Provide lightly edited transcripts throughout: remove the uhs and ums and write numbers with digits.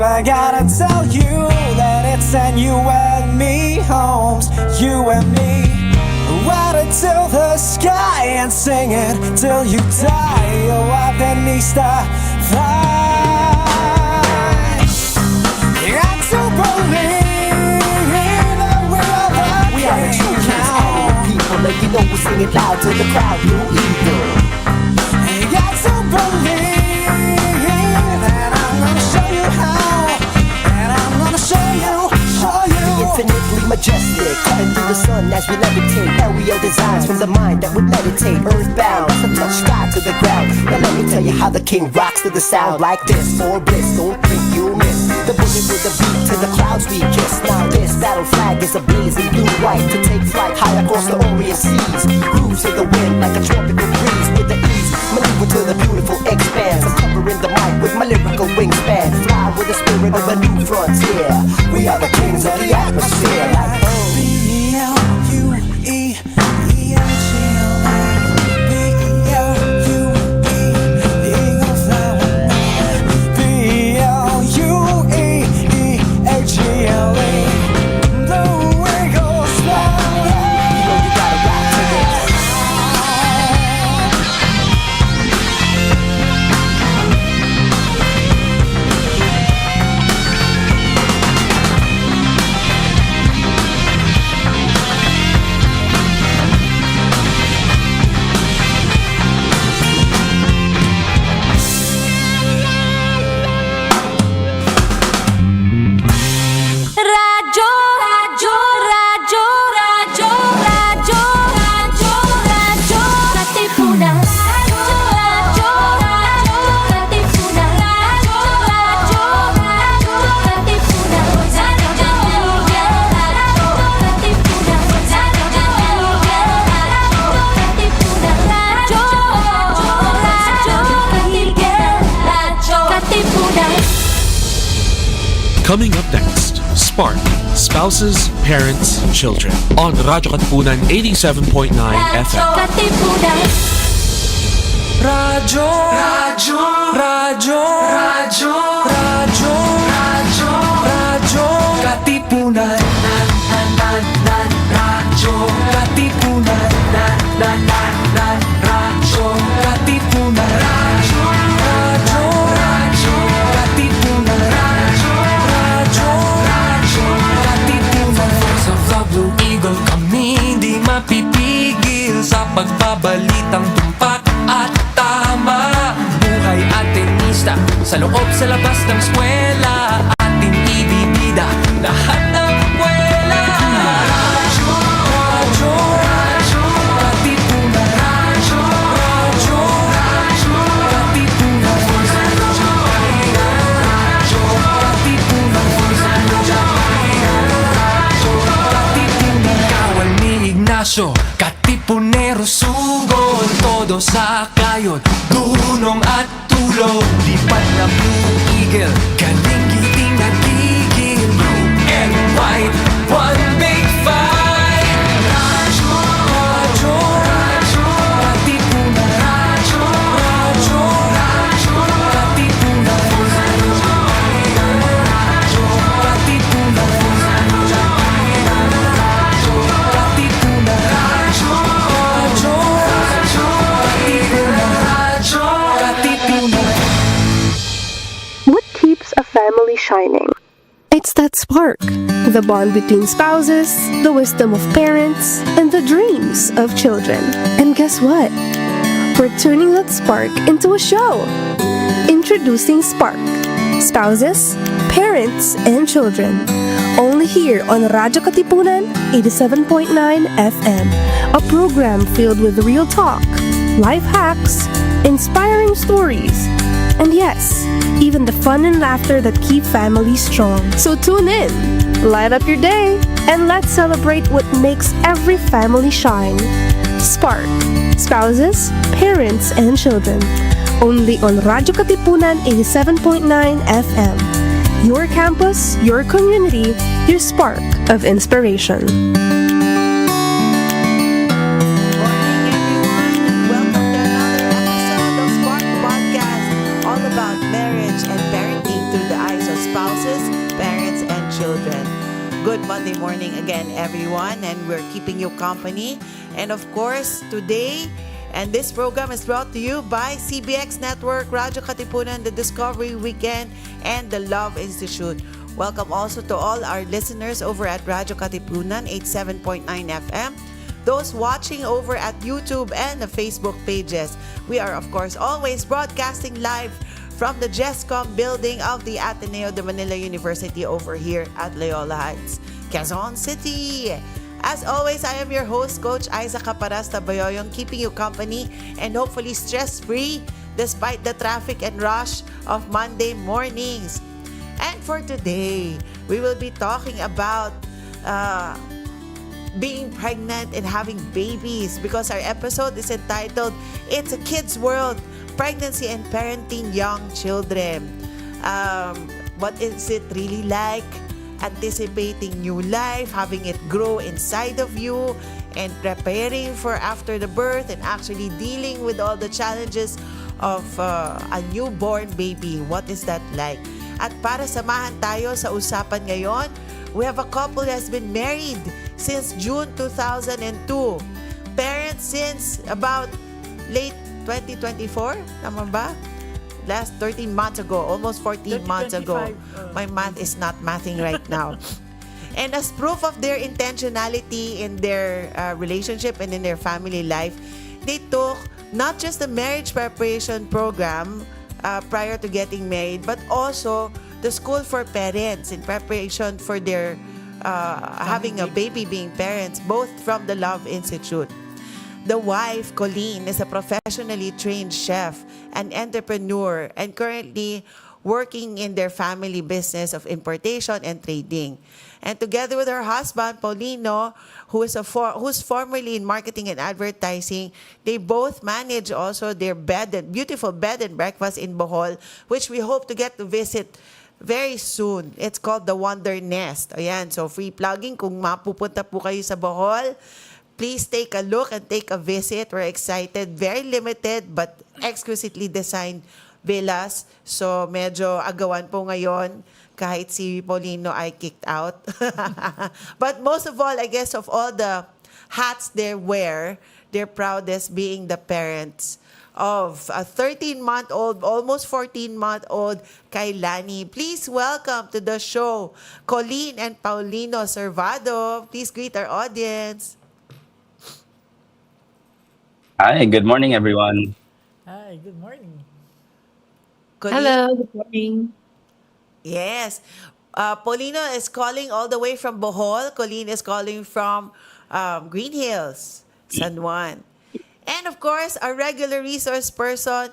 babe, I gotta tell you that it's an you and me, Holmes, you and me. Ride it till the sky and sing it till you die. Oh, Avenista, fly. And to believe that we are the true kings and the people, and you know we sing it loud to the crowd, New Eagle. You got to believe that I'm gonna show you how, and I'm gonna show you. The infinitely majestic, cutting through the sun as we levitate. Aerial designs from the mind that would meditate. Earthbound, as a touch sky to the ground. Now let me tell you how the king rocks to the sound like this. For bliss, don't think you'll miss the bullet with the beat to the clouds we kiss. Now this battle flag is a blazing blue-white to take flight high across the Orient seas. Cruise in the wind like a tropical breeze with the ease. Maneuver to the beautiful expanse. I'm covering the mic with my lyrical wingspan. Fly with the spirit of a new frontier. We are the kings of the atmosphere. Like Coming up next, SPARC, Spouses, Parents, Children, on Radyo Katipunan 87.9 FM. Radyo, Radyo, Radyo, Radyo, Radyo, Radyo, Radyo, Katipunan, Radyo, Katipunan, Radyo, Katipunan, Radyo, Radyo, Radyo, Katipunan, Radyo, Radyo, Radyo, Katipunan. Sa Vlog Blue Eagle kami di mapipigil sa pagbabalitang tumpak at tama. Buhay at tenista sa loob sa labas ng eskwela, ating ibibida lahat ng buwela. Radyo, Radyo, Radyo, Katipunan, Radyo, Radyo, Radyo, Katipunan, Radyo, Radyo, Katipunan, Radyo, Katipunan. Kawal ni Ignacio, Katipunero, sugod, todo sa kayod, dunong at tulog. Lipat na Blue Eagle, kaning giting nagigil. Blue and white, one big fight. Radyo, Radyo, Radyo, Katipunan, Radyo, Radyo, Radyo, Katipunan, Radyo, Radyo, Katipunan, Radyo, Radyo, Katipunan, Radyo, Radyo, Radyo, Katipunan, Radyo, Katipunan. What keeps a family shining? It's that spark, the bond between spouses, the wisdom of parents, and the dreams of children. And guess what? We're turning that spark into a show. Introducing SPARC, Spouses, Parents, and Children. Only here on Radyo Katipunan 87.9 FM. A program filled with real talk, life hacks, inspiring stories, and yes, even the fun and laughter that keep families strong. So tune in, light up your day, and let's celebrate what makes every family shine. SPARC, Spouses, Parents, and Children. Only on Radyo Katipunan 87.9 FM. Your campus, your community, your spark of inspiration. spouses, parents, and children. Good Monday morning again, everyone, and we're keeping you company. And of course, today, and this program is brought to you by CBX Network, Radyo Katipunan, the Discovery Weekend, and the Love Institute. Welcome also to all our listeners over at Radyo Katipunan, 87.9 FM. Those watching over at YouTube and the Facebook pages. We are, of course, always broadcasting live from the GESCOM building of the Ateneo de Manila University over here at Loyola Heights, Quezon City. As always, I am your host, Coach Aiza Caparas-Tabayoyong, keeping you company and hopefully stress-free despite the traffic and rush of Monday mornings. And for today, we will be talking about being pregnant and having babies because our episode is entitled It's a Kid's World, Pregnancy and Parenting Young Children. What is it really like? Anticipating new life, having it grow inside of you, and preparing for after the birth and actually dealing with all the challenges of a newborn baby. What is that like? At para samahan tayo sa usapan ngayon, we have a couple that has been married since June 2002. Parents since about late 2024, tama ba? Last 13 months ago, almost 14 months ago. My math is not mathing right now. And as proof of their intentionality in their relationship and in their family life, they took not just the marriage preparation program prior to getting married, but also the school for parents in preparation for their having a baby, being parents, both from the Love Institute. The wife, Colene, is a professionally trained chef, an entrepreneur, and currently working in their family business of importation and trading. And together with her husband, Paulino, who's formerly in marketing and advertising, they both manage also their beautiful bed and breakfast in Bohol, which we hope to get to visit very soon. It's called the Wonder Nest. Ayan, so free plugging. Kung mapupunta po kayo sa Bohol, please take a look and take a visit. We're excited. Very limited but exquisitely designed villas. So medyo agawan po ngayon kahit si Paulino ay kicked out. But most of all, I guess of all the hats they wear, their proudest being the parents of a 13-month-old, almost 14-month-old Kailani. Please welcome to the show, Colene and Paulino Servado. Please greet our audience. Hi, good morning, everyone. Hi, good morning. Colene? Hello, good morning. Yes. Paulino is calling all the way from Bohol. Colene is calling from Green Hills, San Juan. And of course, our regular resource person,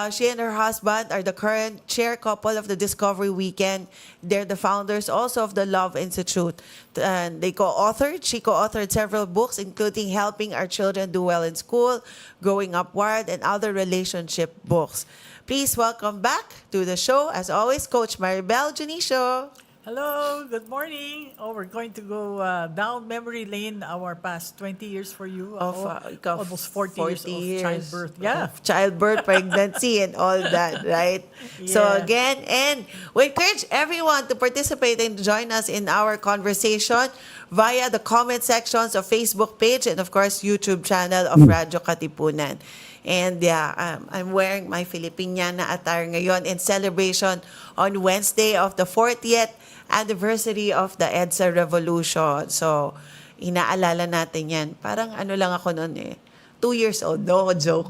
she and her husband are the current chair couple of the Discovery Weekend. They're the founders also of the Love Institute. And she co-authored several books, including Helping Our Children Do Well in School, Growing Upward, and other relationship books. Please welcome back to the show, as always, Coach Maribel, Dionisio. Hello, good morning. Oh, we're going to go down memory lane, our past 20 years for you. Almost 40 years of childbirth. Yeah. Of childbirth, pregnancy, and all that, right? Yeah. So again, and we encourage everyone to participate and join us in our conversation via the comment sections of Facebook page and of course YouTube channel of Radyo Katipunan. And yeah, I'm wearing my Filipiniana attire ngayon in celebration on Wednesday of the 40th anniversary of the EDSA Revolution. So, inaalala natin yan. Parang ano lang ako noon 2 years old. No, joke.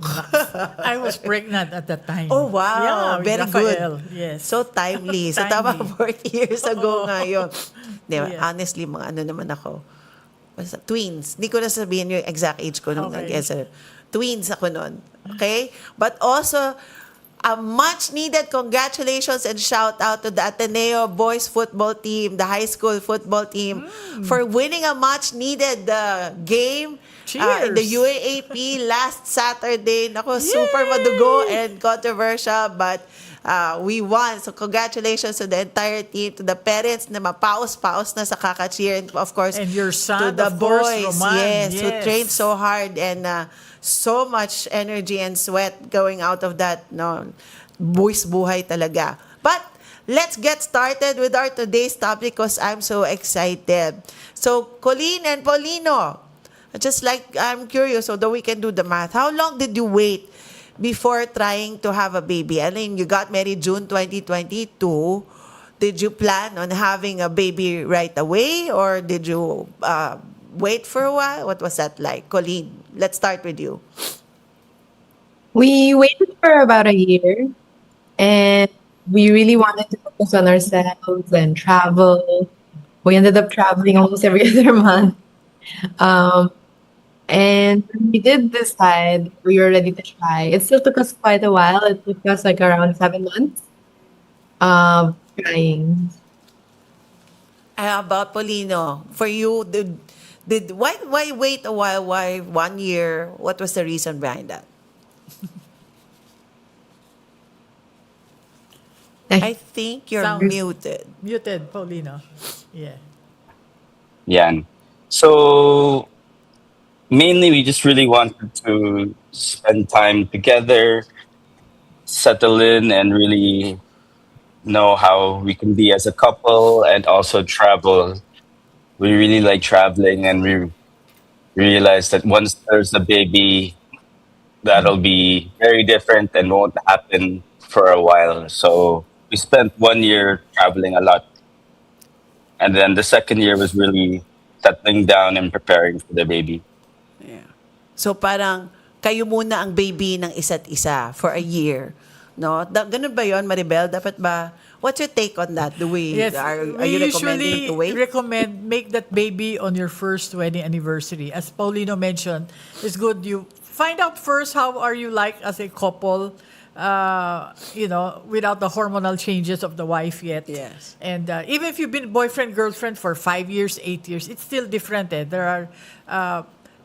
I was pregnant at that time. Oh, wow. Yeah, with Very Rafael. good. Yes. So timely. So, tama, Timely. 40 years ago nga yun. Diba? Yeah. Honestly, mga ano naman ako. Basta, twins. Hindi ko na sabihin yung exact age ko nung Okay. nag-EDSA. Twins ako noon. Okay? But also, a much-needed congratulations and shout-out to the Ateneo boys football team, the high school football team, for winning a much-needed game in the Cheers! UAAP last Saturday. Nako, super madugo and controversial, but we won. So congratulations to the entire team, to the parents na mapaos-paos na sa kaka-cheer, and of course, And your son, to the of course, boys, Roman. who trained so hard and so much energy and sweat going out of that, no, buwis buhay talaga. But let's get started with our today's topic because I'm so excited. So, Colleen and Paulino, just like I'm curious, although we can do the math, how long did you wait before trying to have a baby? I mean, you got married June 2022. Did you plan on having a baby right away or did you wait for a while? What was that like? Colleen, let's start with you. We waited for about a year and we really wanted to focus on ourselves and travel. We ended up traveling almost every other month. Um, and when we did decide we were ready to try. It still took us quite a while. It took us like around 7 months of trying. How about Paulino? For you, did why wait a while? Why 1 year? What was the reason behind that? I think you're Sounds muted. muted, Paulino. Yeah. Yeah. So mainly, we just really wanted to spend time together, settle in, and really know how we can be as a couple and also travel. We really like traveling, and we realized that once there's a baby, that'll be very different and won't happen for a while. So we spent 1 year traveling a lot. And then the second year was really settling down and preparing for the baby. Yeah. So parang kayo muna ang baby ng isa't isa for a year. No? Ganun ba yon, Maribel? Dapat ba? What's your take on that? Yes, Are we you recommending usually to wait? recommend make that baby on your first wedding anniversary. As Paulino mentioned, it's good you find out first how are you like as a couple, without the hormonal changes of the wife yet. Yes. And even if you've been boyfriend girlfriend for 5 years, 8 years, it's still different. There are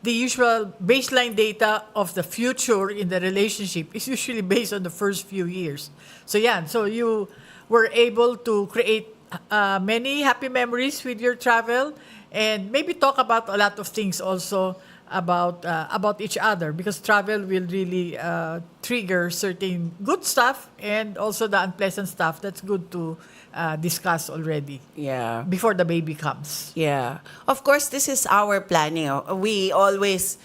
the usual baseline data of the future in the relationship is usually based on the first few years. So yeah, so you were able to create many happy memories with your travel and maybe talk about a lot of things also about each other because travel will really trigger certain good stuff and also the unpleasant stuff that's good to discuss already Yeah. before the baby comes. Yeah. Of course, this is our planning. We always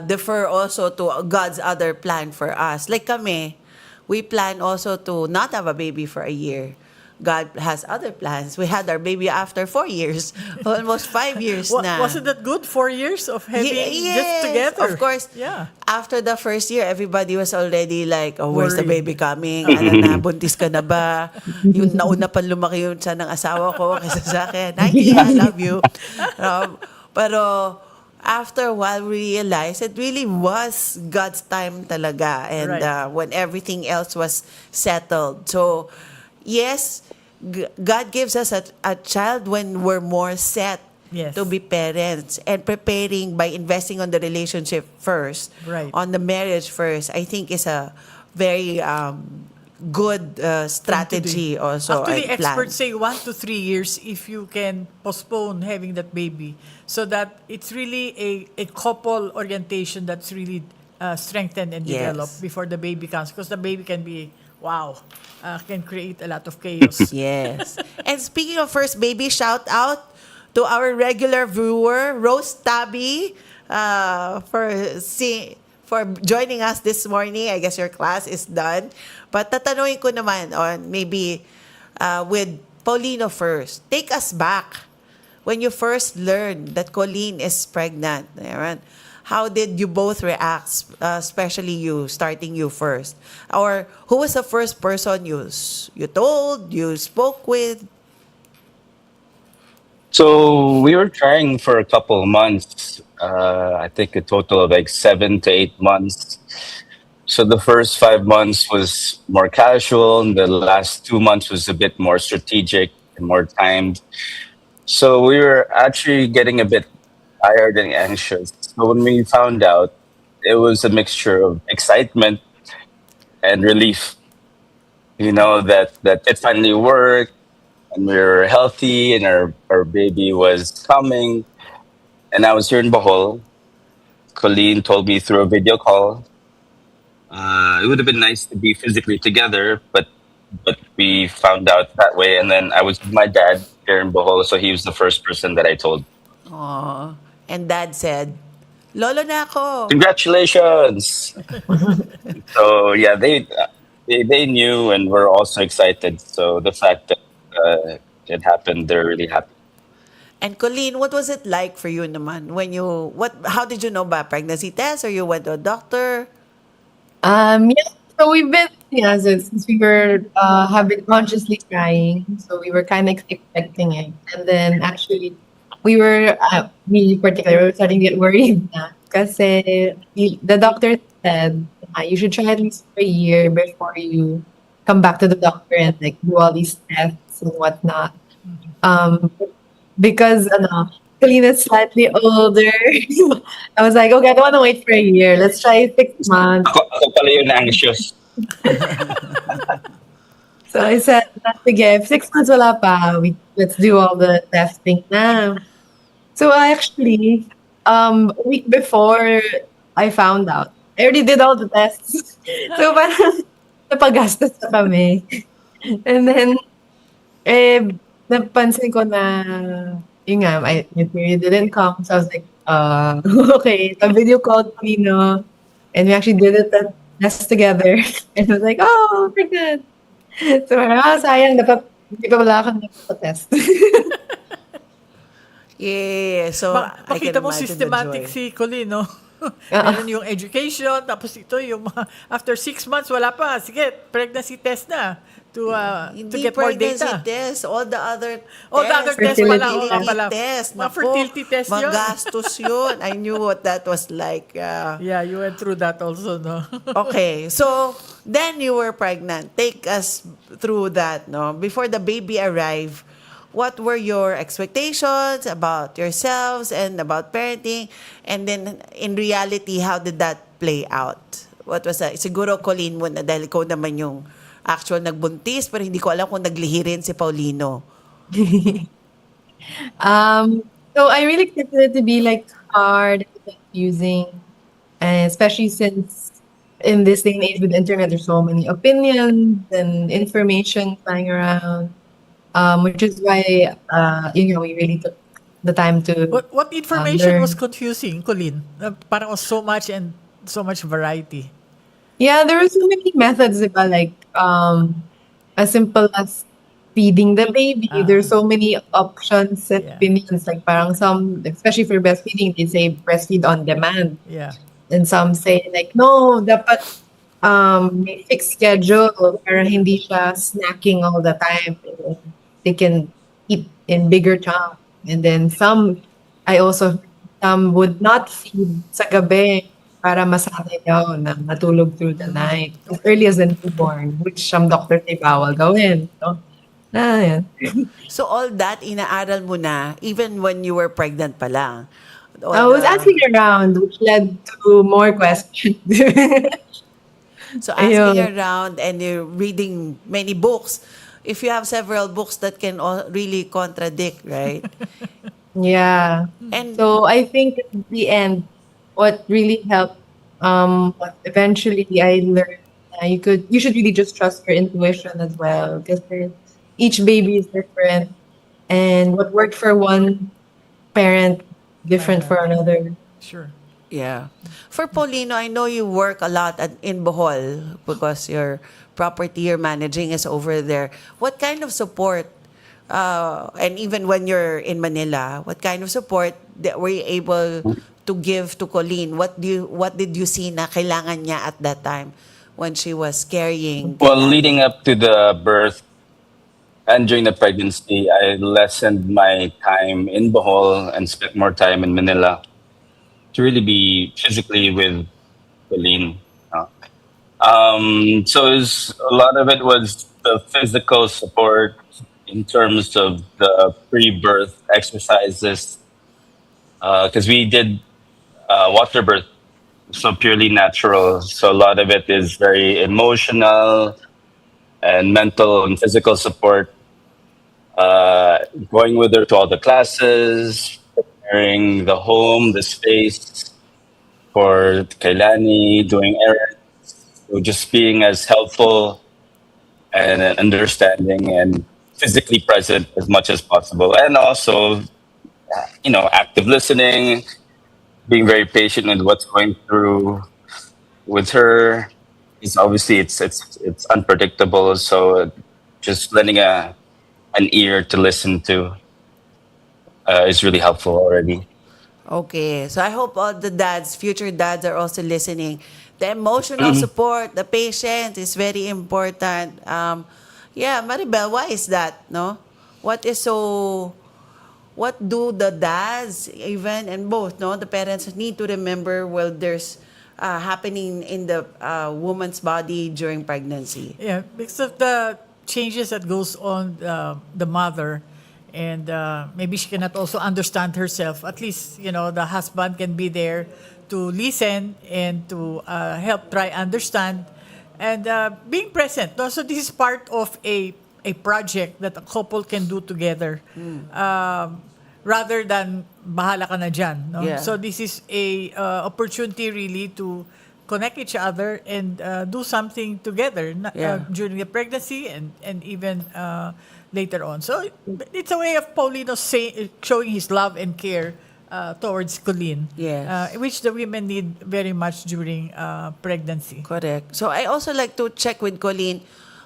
defer also to God's other plan for us. Like kami, we plan also to not have a baby for a year. God has other plans. We had our baby after 4 years, almost 5 years na. Wasn't that good? 4 years of having just Yes, together. of course. Yeah. After the first year, everybody was already like, oh, where's the Worried. baby coming? Ano na, buntis ka na ba? Yung nauna pa lumaki yung tiyan ng asawa ko kaysa sa akin. Nike, I love you. Pero after a while, we realized it really was God's time talaga. And Right. when everything else was settled. So, yes, God gives us a child when we're more set Yes. to be parents and preparing by investing on the relationship first, Right. on the marriage first. I think is a very good strategy also. Actually, and plan. experts say 1 to 3 years if you can postpone having that baby, so that it's really a couple orientation that's really strengthened and Yes. developed before the baby comes, because the baby can be can create a lot of chaos. Yes. And speaking of first baby, shout out to our regular viewer, Rose Tabi, for joining us this morning. I guess your class is done. But tatanungin ko naman on maybe with Paulino first. Take us back when you first learned that Colene is pregnant. Ayan. How did you both react, especially you, starting you first? Or who was the first person you told, you spoke with? So we were trying for a couple of months. I think a total of like 7 to 8 months. So the first 5 months was more casual, and the last 2 months was a bit more strategic and more timed. So we were actually getting a bit tired and anxious. So when we found out, it was a mixture of excitement and relief. That it finally worked and we were healthy and our baby was coming. And I was here in Bohol. Colleen told me through a video call. It would have been nice to be physically together, but but we found out that way. And then I was with my dad here in Bohol, so he was the first person that I told. Aw. And dad said, Lolo na ako. Congratulations! So yeah, they knew and were also excited. So the fact that it happened, they're really happy. And Colleen, what was it like for you naman when how did you know ba pregnancy test or you went to a doctor? Yeah, so we've been, yeah, since we were have been consciously trying, so we were kind of expecting it, and then actually we were, me in particular, we were starting to get worried na kasi the doctor said you should try at least for a year before you come back to the doctor and like do all these tests and whatnot. Um, because Kalina's slightly older. I was like, okay, I don't want to wait for a year. Let's try 6 months. Ako pala yung anxious. So I said, sige, if 6 months wala pa, let's do all the testing now. So I actually, a week before I found out, I already did all the tests. So parang napagastos na kami. And then, napansin ko na, yun nga, my period didn't come. So I was like, okay. So video called Paulino, and we actually did the test together. And I was like, oh, pregnant. So sayang, dapat, hindi pa wala akong test. Yeah. So I can Pakita mo imagine systematic the joy. si Colene, no? Meron yung education, tapos ito yung after 6 months, wala pa. Sige, pregnancy test na to Hindi get more pregnancy data. test, all the other All the other tests pala, fertility oo nga pala. test. Mga Naku, fertility test yun. magastos yun. I knew what that was like. Yeah, you went through that also, no? Okay, so then you were pregnant. Take us through that, no? Before the baby arrived, what were your expectations about yourselves and about parenting? And then in reality, how did that play out? What was that? Siguro Colleen mo na dahil ikaw naman yung actual nagbuntis, pero hindi ko alam kung naglihi rin si Paulino. So I really expected it to be like hard, confusing, and especially since in this day and age with the internet, there's so many opinions and information flying around, which is why we really took the time to What information learn. was confusing, Colleen? Parang was so much and so much variety. Yeah, there were so many methods, diba? Like as simple as feeding the baby. There's so many options and Yeah. opinions. Like parang some, especially for breastfeeding, they say breastfeed on demand. Yeah. And some say like, no, dapat may fixed schedule para hindi siya snacking all the time. They can eat in bigger chunks. And then some would not feed sa gabi para masanay daw na matulog through the night. As early as the newborn, which some doctors say bawal gawin. So, yan. So all that, inaaral mo na even when you were pregnant pa lang. All I was the- asking around, which led to more questions. So asking Ayun. around and you're reading many books. If you have several books that can really contradict, right? Yeah. And So I think at the end, what really helped, what eventually I learned, you should really just trust your intuition as well, because each baby is different, and what worked for one parent different for another. Sure. yeah. For Paulino, I know you work a lot in Bohol because your property you're managing is over there. What kind of support, and even when you're in Manila, what kind of support that were you able to give to Colleen? What did you see na kailangan niya at that time when she was carrying? Well, leading up to the birth and during the pregnancy, I lessened my time in Bohol and spent more time in Manila to really be physically with Colleen. So a lot of it was the physical support in terms of the pre-birth exercises, because we did water birth, so purely natural. So a lot of it is very emotional and mental and physical support. Going with her to all the classes, preparing the home, the space for Kailani, doing errands, so just being as helpful and understanding and physically present as much as possible, and also active listening, being very patient with what's going through with her. It's obviously it's unpredictable, so just lending an ear to listen to is really helpful already. Okay, so I hope all the dads, future dads, are also listening. The emotional Mhm. support, the patience is very important. Yeah, Maribel, why is that? No, what is so? What do the dads, even and both, no, the parents need to remember while there's happening in the woman's body during pregnancy? Yeah, because of the changes that goes on the mother, and maybe she cannot also understand herself. At least the husband can be there to listen and to help try understand, and being present. No? So this is part of a project that a couple can do together. Rather than bahala ka na dyan. No? Yeah. So this is a opportunity really to connect each other and do something together Yeah. during the pregnancy and even later on. So it's a way of Paulino showing his love and care towards Colene, Yes. which the women need very much during pregnancy. Correct. So I also like to check with Colleen,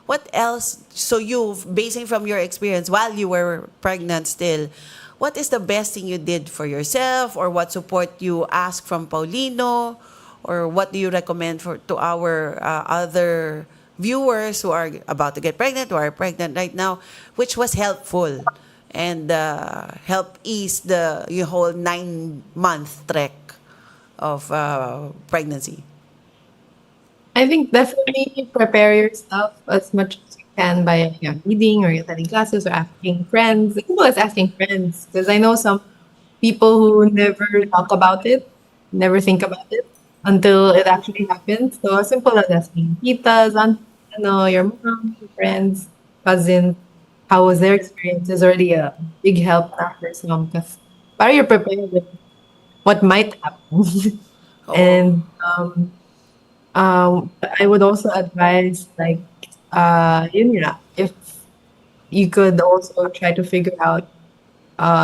what else, so you, basing from your experience while you were pregnant still, what is the best thing you did for yourself, or what support you ask from Paulino, or what do you recommend to our other viewers who are about to get pregnant, who are pregnant right now, which was helpful and help ease the your whole 9-month trek of pregnancy? I think definitely prepare yourself as much as you can by reading or attending classes or asking friends. As simple as asking friends, because I know some people who never talk about it, never think about it until it actually happens. So as simple as asking titas, your mom, your friends, cousins, how was their experience is already a big help for some, because para you're prepared with what might happen. And I would also advise, like, if you could also try to figure out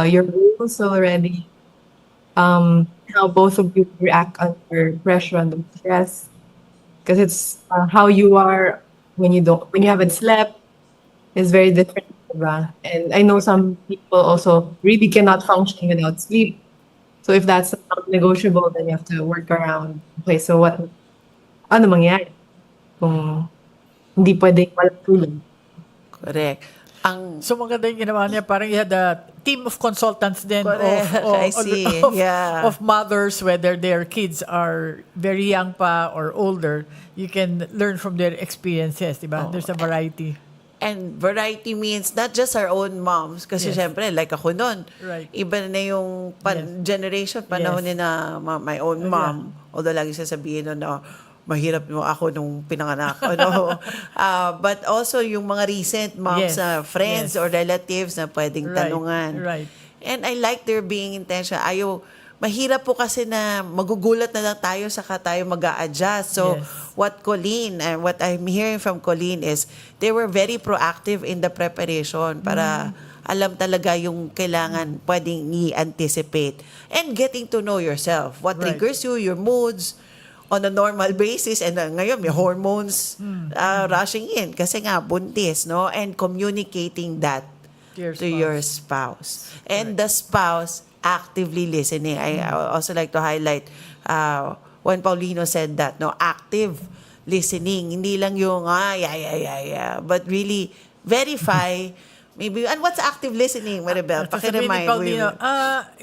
your rules already, how both of you react under pressure, under stress, because it's how you are when you haven't slept is very different, diba? And I know some people also really cannot function without sleep. So if that's not negotiable, then you have to work around. Okay, so ano mangyayari kung hindi pwedeng walang tulog? Correct. Ang So maganda yung ginawa niya. Parang you had a team of consultants then Correct. I see. Yeah. of mothers, whether their kids are very young pa or older. You can learn from their experiences, di ba? There's a variety. And variety means not just our own moms, kasi Yes. syempre, like ako noon, Right. iba na yung Yes. generation, panahon Yes. ni na my own mom. Although lagi sasabihin nun na mahirap mo ako nung pinanganak. But also yung mga recent moms Yes. na friends Yes. or relatives na pwedeng Right. tanungan. Right. And I like their being intentional. Mahirap po kasi na magugulat na lang tayo saka tayo mag-a-adjust. So, Yes. what Colleen and what I'm hearing from Colleen is they were very proactive in the preparation para alam talaga yung kailangan pwedeng i-anticipate. And getting to know yourself. What Right. triggers you, your moods on a normal basis. And ngayon, may hormones rushing in kasi nga buntis, no? And communicating that Your to your spouse. And Correct. the spouse actively listening. I also like to highlight when Paulino said that, no, active listening. Hindi lang yung, yeah, but really verify, maybe, and what's active listening, Maribel? Sasabihin ni Pakiremind. Paulino,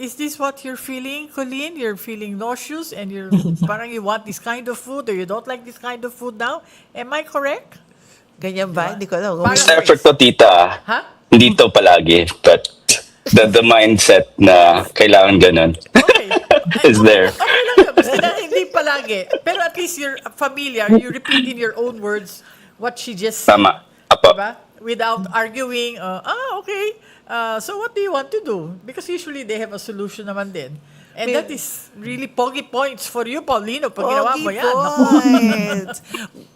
is this what you're feeling, Colleen? You're feeling nauseous and you're parang you want this kind of food or you don't like this kind of food now? Am I correct? Ganyan ba? Hindi ko alam. Parang- Sa effort ko, tita, Ha? hindi to palagi, but the mindset na kailangan ganun Okay. is there. Okay lang yun. Basta na hindi palagi. Pero at least you're familiar. You repeat in your own words what she just said. Tama. Apo. Diba? Without arguing, okay. So what do you want to do? Because usually they have a solution naman din. And that is really pogi points for you, Paulino, pag ginawa mo Pogi yan. Naku. points.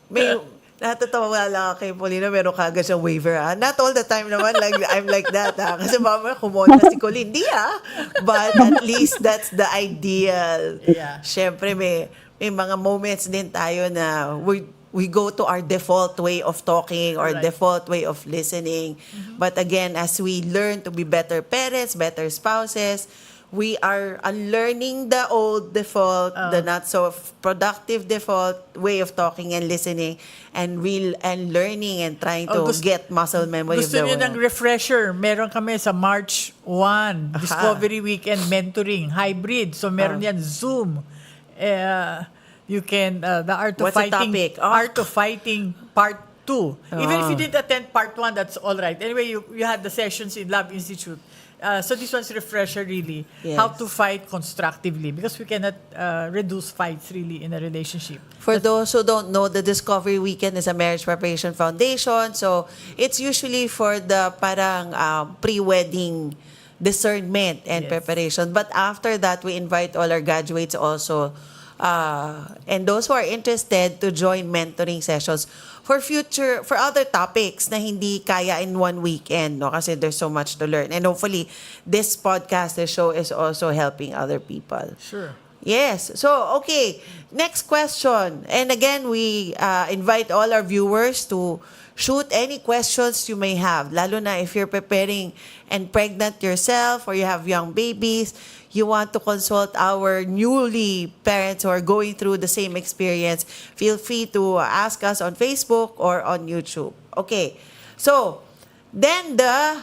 May Natatawa lang kay Paulino, meron kagad siyang waiver. Not all the time naman, like, I'm like that. Kasi mamaya kumontra si Colene. Hindi But at least that's the ideal. Yeah. Siyempre, may mga moments din tayo na we go to our default way of talking or Right. default way of listening. But again, as we learn to be better parents, better spouses, we are unlearning the old default, the not so productive default way of talking and listening, and learning and trying to get muscle memory of Gusto the niyo ng word. refresher? Meron kami sa March 1, Discovery Weekend Mentoring, hybrid. So meron yan Zoom. You can, the Art of What's the Fighting. topic? Art of Fighting Part 2. Even if you didn't attend Part 1, that's all right. Anyway, you had the sessions in Love Institute. So this one's refresher really. Yes. How to fight constructively, because we cannot reduce fights really in a relationship. For those who don't know, the Discovery Weekend is a marriage preparation foundation. So it's usually for the parang pre-wedding discernment and Yes. preparation. But after that, we invite all our graduates also and those who are interested to join mentoring sessions for other topics na hindi kaya in one weekend, no? Kasi there's so much to learn. And hopefully, this podcast, this show is also helping other people. Sure. Yes. So, okay. Next question. And again, we invite all our viewers to shoot any questions you may have. Lalo na if you're preparing and pregnant yourself or you have young babies, you want to consult our newly parents who are going through the same experience, feel free to ask us on Facebook or on YouTube. Okay. So, then the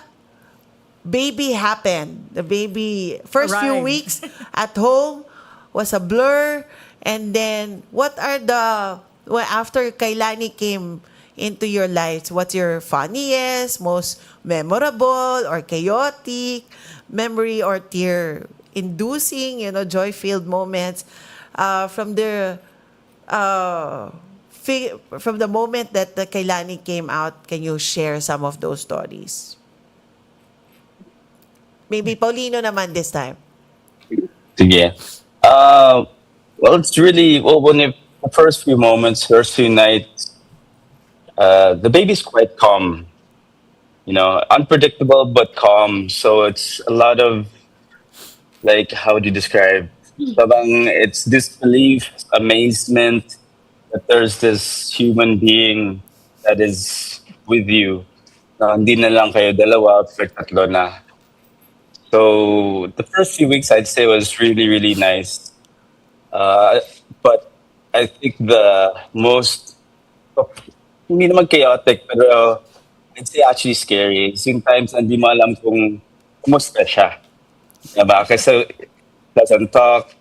baby happened. The baby, first few Arrived. weeks at home was a blur. And then, after Kailani came into your lives, what's your funniest, most memorable, or chaotic memory or tear-inducing, joy-filled moments from the moment that the Kailani came out? Can you share some of those stories? Maybe Paulino naman this time. Sige. Well, it's really, the first few moments, first few nights, the baby's quite calm, unpredictable but calm. So it's a lot of, like, how would you describe? Parang it's disbelief, amazement that there's this human being that is with you. Na hindi na lang kayo dalawa, pero tatlo na. So the first few weeks, I'd say, was really, really nice. But I think the most, hindi naman chaotic, pero I'd say actually scary. Sometimes hindi mo alam kung kumusta siya. Diba? Kasi doesn't talk,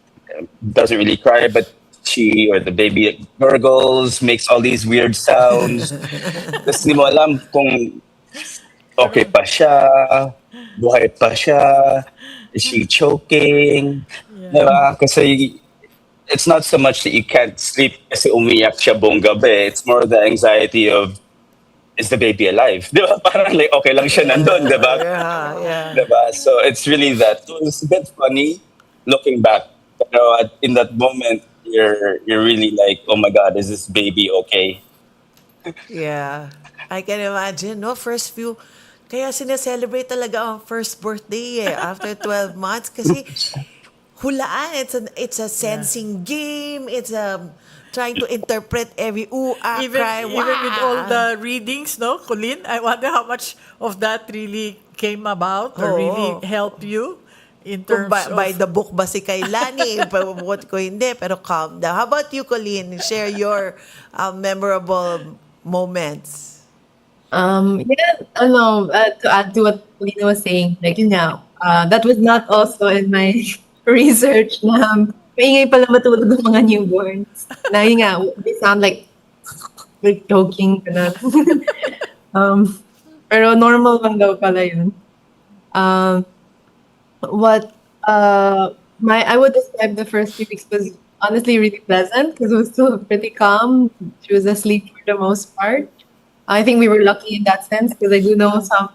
doesn't really cry, but she or the baby gurgles, makes all these weird sounds. Tapos hindi mo alam kung okay pa siya, buhay pa siya, is she choking? Diba? Kasi it's not so much that you can't sleep kasi umiyak siya buong gabi. It's more the anxiety of, is the baby alive? Diba? Parang like, okay lang siya nandun, diba? Yeah. Diba? So it's really that. So it's a bit funny looking back. Pero in that moment, you're really like, oh my God, is this baby okay? Yeah. I can imagine, no? First few, kaya sineselebrate talaga ang first birthday after 12 months kasi hulaan, it's a sensing game, it's trying to interpret every cry, Even with all the readings, no, Colene? I wonder how much of that really came about or really helped you in kung terms by of... the book ba si Kailani, what ko hindi, pero calm down. How about you, Colene? Share your memorable moments. To add to what Paulino was saying, like, that was not also in my research na maingay pala matulog ng mga newborns. Na yun nga, they sound like choking. Pero normal lang daw pala yun. I would describe the first few weeks was honestly really pleasant because it was still pretty calm. She was asleep for the most part. I think we were lucky in that sense because I do know some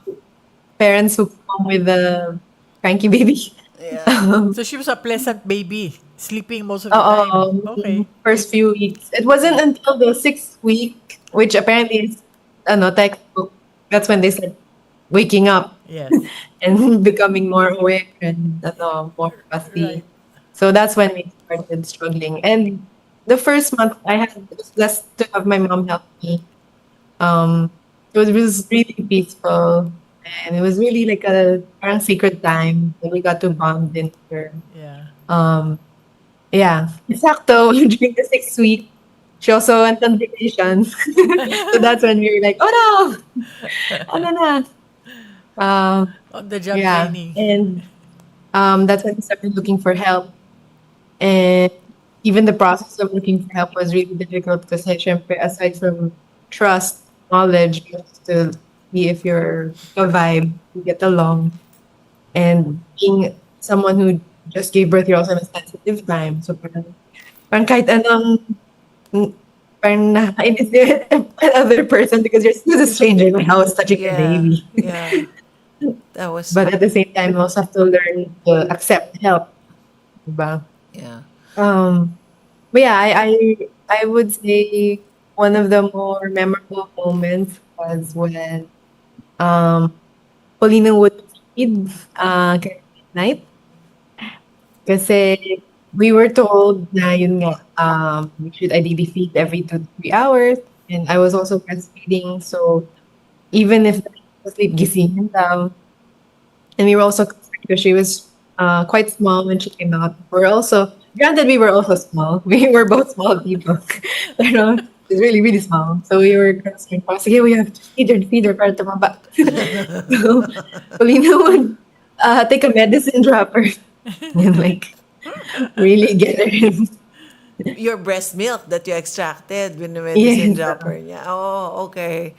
parents who come with a cranky baby. Yeah. So she was a pleasant baby, sleeping most of the time. Okay. First few weeks. It wasn't until the 6th week which apparently is textbook. That's when they start waking up Yes. and becoming more aware and more fussy. Right. So that's when we started struggling. And the first month I had was blessed to have my mom help me. Um, it was really peaceful, and it was really like a parang secret time that we got to bond in her. Yeah. Um, yeah, exacto. During the 6th week, she also went on vacation. So that's when we were like, oh no, oh no, no. On the job Yeah, training. and that's when we started looking for help. And even the process of looking for help was really difficult because syempre, aside from trust, knowledge, you have to see if you're a vibe, you get along. And being someone who just gave birth, you're also in a sensitive time. So parang kahit anong, mm, parang nakakainis din another person because you're still a stranger in my house touching your Yeah. baby. Yeah. That was But at the same time, you also have to learn to accept help. Diba? yeah. Um, but yeah, I would say one of the more memorable moments was when um Paulino would feed at night. Kasi we were told na yun nga, we should ideally feed every 2 to 3 hours. And I was also breastfeeding, so even if I was asleep, gisingin daw. And we were also concerned because she was quite small when she came out. We're also, granted, we were also small. We were both small people. Pero she's really, really small. So we were concerned. Parang, sige, we have to feed her para tumaba. So, Paulina would take a medicine dropper and like really get her. Your breast milk that you extracted with the medicine Yes. dropper. Yeah. Oh, okay.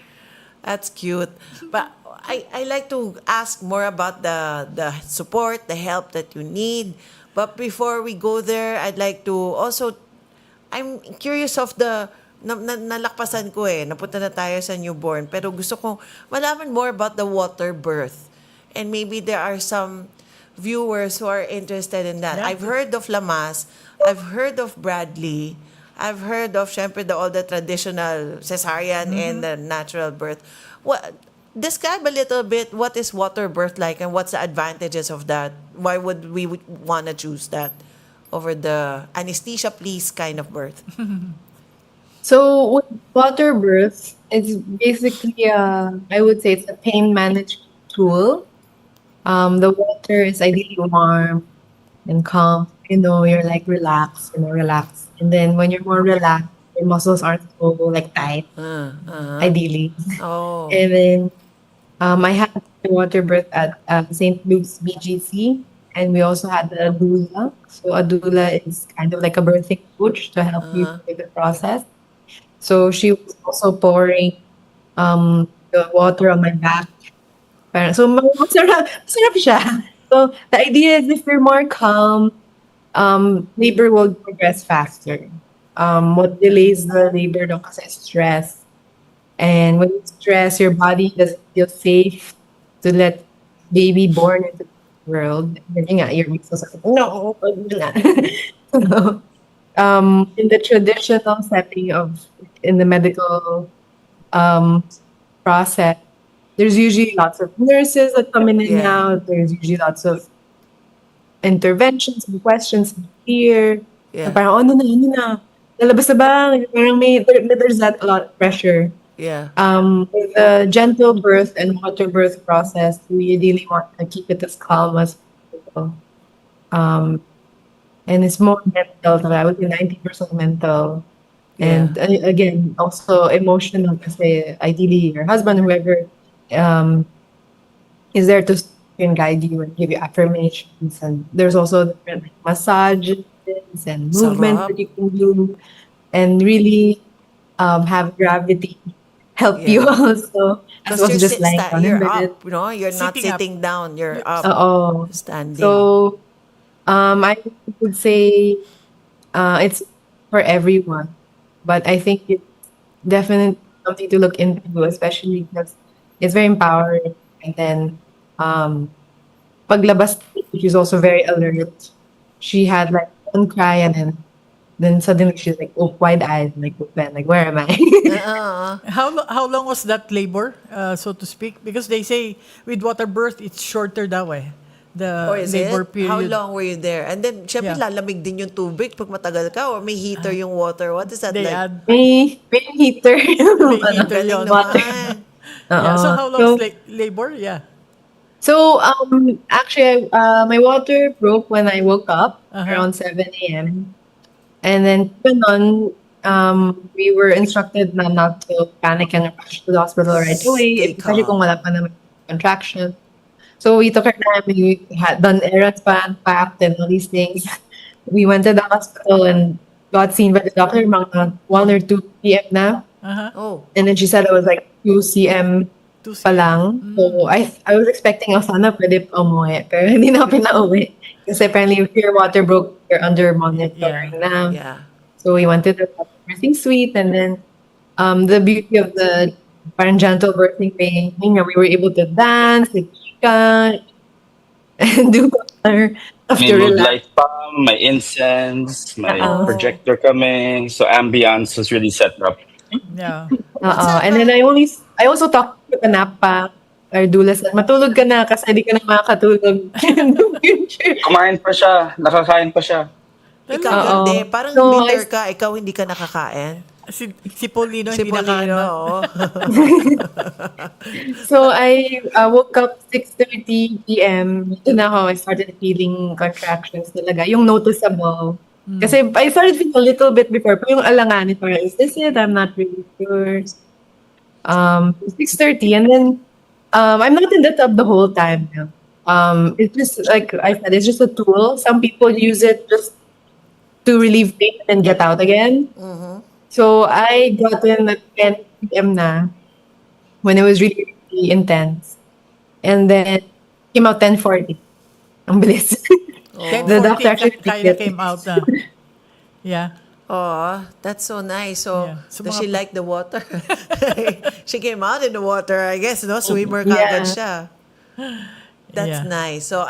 That's cute. But I like to ask more about the support, the help that you need. But before we go there, I'd like to also, I'm curious of the, nalakpasan ko napunta na tayo sa newborn. Pero gusto kong malaman more about the water birth. And maybe there are some viewers who are interested in that. Yeah. I've heard of Lamas, I've heard of Bradley, I've heard of syempre all the traditional cesarean and the natural birth. What describe a little bit what is water birth like and what's the advantages of that? Why would we want to choose that over the anesthesia please kind of birth? So with water birth, it's basically I would say it's a pain management tool. The water is ideally warm and calm. You're like relaxed, relaxed. And then when you're more relaxed, your muscles aren't so like tight, ideally. Oh. And then I had the water birth at St. Luke's BGC, and we also had a doula. So a doula is kind of like a birthing coach to help you with the process. So she was also pouring the water on my back. So masarap siya. So the idea is if you're more calm, labor will progress faster. What delays the labor daw kasi is stress. And when you stress, your body doesn't feel safe to let baby born into the world. And then nga, your muscles are like, no, wag mo na. So, in the traditional setting in the medical process, there's usually lots of nurses that come in and Yeah. out. There's usually lots of interventions and questions and fear. Yeah. Parang, ano na, lalabas na ba? Parang there's that a lot of pressure. Yeah. With the gentle birth and water birth process, we really want to keep it as calm as possible. And it's more mental. I would say 90% mental. And again, also emotional kasi ideally your husband, whoever, is there to can guide you and give you affirmations. And there's also different massages and movements Sarap. that you can do. And really have gravity help you Yeah. also. As Because opposed to just lying down in you're bed. up, you're not Sitting up. sitting down, you're up, Oo. standing. So, I would say it's for everyone. But I think it's definitely something to look into, especially because it's very empowering. And then, paglabas, she's also very alert. She had like one cry and then Then suddenly she's like, oh, wide-eyed, like, open, like, where am I? How long was that labor, so to speak? Because they say with water birth, it's shorter that way. The Or is labor it? period. How long were you there? And then, syempre, Yeah. lalamig din yung tubig pag matagal ka or may heater yung water. What is that They like? add May heater. may Ano, heater Galing yun. water. naman. Yeah. So Oo. how long's labor? Yeah. So, actually, my water broke when I woke up Uh-huh. around 7 a.m. And then, we were instructed na not to panic and rush to the hospital right Stay away, especially calm. kung wala pa naman contraction. So, we took our time, we had done errands pa, packed, and all these things. We went to the hospital and got seen by the doctor mga 1 or 2 p.m. na. Uh-huh. Oh. And then she said it was like 2 cm 2 pa cm. lang. So, I was expecting sana pwede pa umuwi. Pero hindi na ako pinauwi. Kasi apparently, if your water broke, you're under monitoring na. Yeah. So, we went to the birthing suite. And then, the beauty of the parang gentle birthing thing, yun nga, we were able to dance, like, chika, and do other stuff May to mood relax. light pa, may incense, may Oo. projector kami. So ambience was really set up. Yeah. And then I also talked to the nap pa, or doula said, matulog ka na kasi hindi ka na makakatulog in the future. Kumain pa siya, nakakain pa siya. Ikaw Oo. hindi. Parang So, bitter ka. Ikaw hindi ka nakakain. Si Paulino Si hindi nakain Paulino, na. oo. So I woke up 6:30 p.m. Ito na ako, I started feeling contractions talaga. Yung noticeable. Kasi I started feeling a little bit before, pero yung alanganin parang, is this it? I'm not really sure. 6:30 and then I'm not in the tub the whole time. It's just like I said, it's just a tool. Some people use it just to relieve pain and get out again. So I got in at 10 p.m. na when it was really, really intense. And then came out 10:40. Ang bilis. 10:40 doctor actually kaya picked it. came out na. Yeah. Oh, that's so nice. So, Yeah. So, does mga she like the water? She came out in the water, I guess, no? Swimmer Yeah. kagad siya. That's Yeah. nice. So,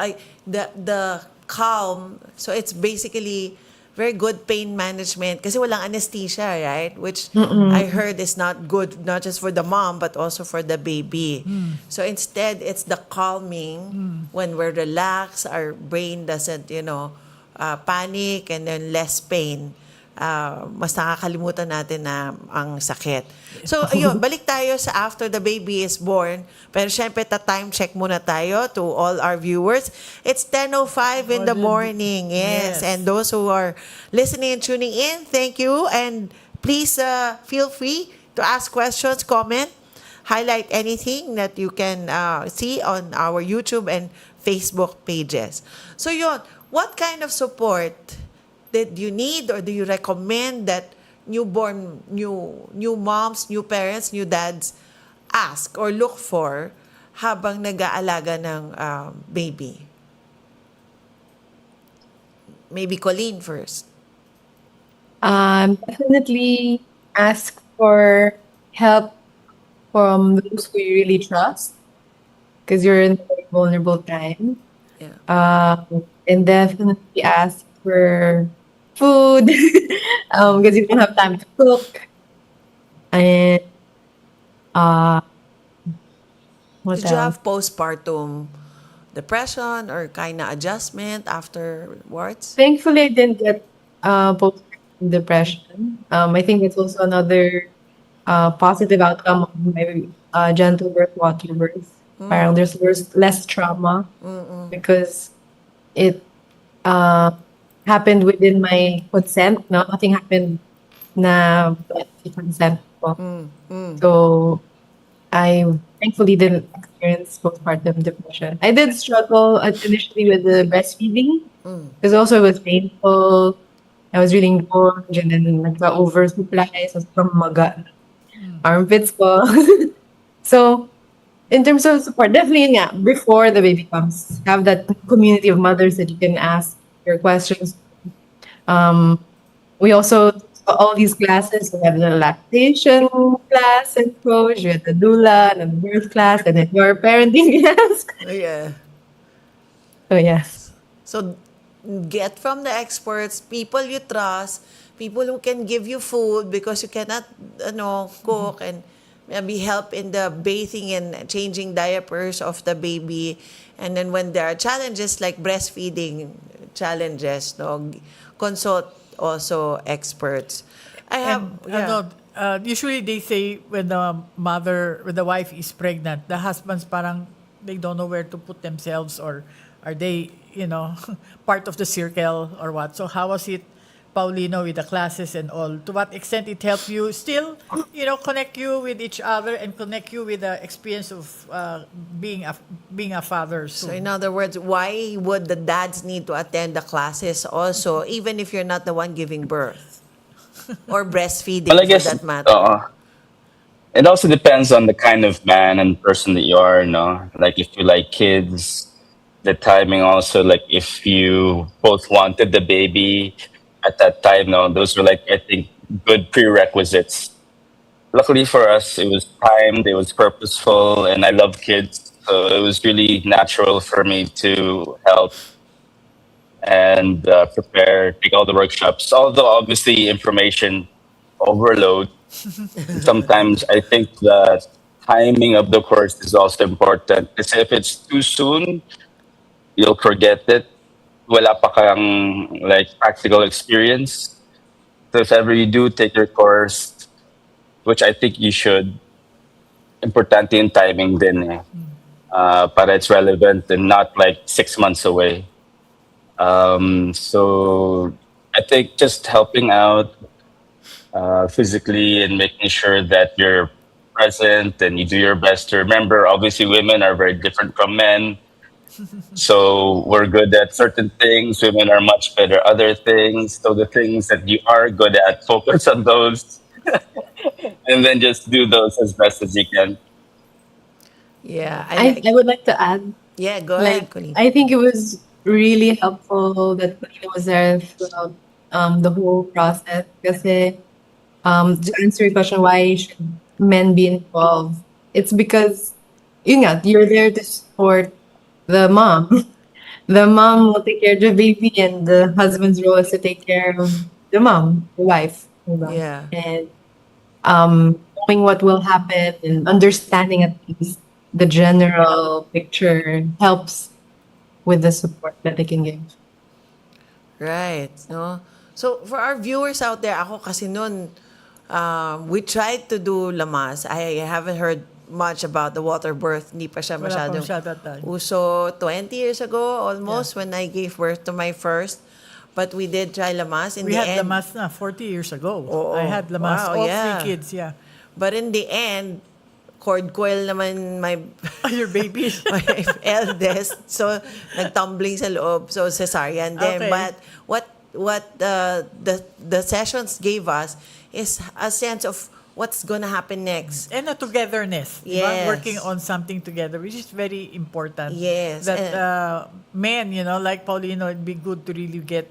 the calm, so it's basically very good pain management kasi walang anesthesia, right? Which I heard is not good, not just for the mom, but also for the baby. So instead, it's the calming when we're relaxed, our brain doesn't, panic, and then less pain. Mas nakakalimutan natin na ang sakit. So, ayun, balik tayo sa after the baby is born. Pero syempre, time check muna tayo to all our viewers. It's 10:05 in the morning. Yes. Yes. And those who are listening and tuning in, thank you. And please feel free to ask questions, comment, highlight anything that you can see on our YouTube and Facebook pages. So, yun, what kind of support that you need or do you recommend that new moms, new parents, new dads ask or look for habang nag-aalaga ng baby? Maybe Colene first. Definitely ask for help from those who you really trust because you're in a very vulnerable time. Yeah. And definitely ask for food because you don't have time to cook. And what Did you else? have postpartum depression or kind of adjustment afterwards? Thankfully, I didn't get postpartum depression. I think it's also another positive outcome of my gentle birth, water birth. Parang there's less trauma because it happened within my consent. No, nothing happened na consent ko. So I thankfully didn't experience postpartum depression. I did struggle initially with the breastfeeding because also it was painful. I was really engorged and then nagka-oversupply. So, from maga armpits ko. So, in terms of support, definitely nga, before the baby comes, have that community of mothers that you can ask your questions. We also all these classes. We have the lactation class and coach. We have the doula and the birth class, and then your parenting class. Yeah. So yes. So, get from the experts, people you trust, people who can give you food because you cannot cook, and maybe help in the bathing and changing diapers of the baby. And then when there are challenges like breastfeeding challenges, no, consult also experts. I have And usually they say when the wife is pregnant, the husbands parang they don't know where to put themselves, or are they, part of the circle or what. So how was it, Paulino, with the classes and all? To what extent it helped you still, connect you with each other and connect you with the experience of being a father So soon? in other words, why would the dads need to attend the classes also, even if you're not the one giving birth or Well, I breastfeeding for guess that matter? it also depends on the kind of man and person that you are, no? Like if you like kids, the timing also, like if you both wanted the baby at that time, no, those were like, I think, good prerequisites. Luckily for us, it was timed, it was purposeful, and I love kids. So it was really natural for me to help and prepare, take all the workshops. Although obviously information overload, and sometimes I think the timing of the course is also important. Because if it's too soon, you'll forget it. Wala pa kang like practical experience. So if ever you do take your course, which I think you should, importante yung timing din eh. Para it's relevant and not like 6 months away. So I think just helping out physically and making sure that you're present and you do your best to remember. Obviously, women are very different from men. So we're good at certain things. Women are much better at other things. So the things that you are good at, focus on those, and then just do those as best as you can. Yeah, I I, like. I would like to add, Yeah, go ahead, like, Colleen. I think it was really helpful that Paulina was there throughout the whole process. Kasi, to answer your question, why should men be involved? It's because, you're there to support the mom. The mom will take care of the baby, and the husband's role is to take care of the mom, the wife. Diba? Yeah. And knowing what will happen and understanding at least the general picture helps with the support that they can give. Right, no? So, for our viewers out there, ako kasi noon, we tried to do lamas. I haven't heard much about the water birth. Hindi pa siya Wala pa masyadong masyado at time. uso. 20 years ago, almost, when I gave birth to my first. But we did try lamas. In We the had end, Lamas na 40 years ago. Oo. I had Lamas, Wow, all yeah. three kids, yeah. but in the end, cord coil naman my Your babies. my eldest. So, nagtumbling sa loob. So, cesarean din. Okay. But what the sessions gave us is a sense of what's gonna happen next. And a togetherness. Diba? Yes. Working on something together, which is very important. Yes, That men, like Paulino, it'd be good to really get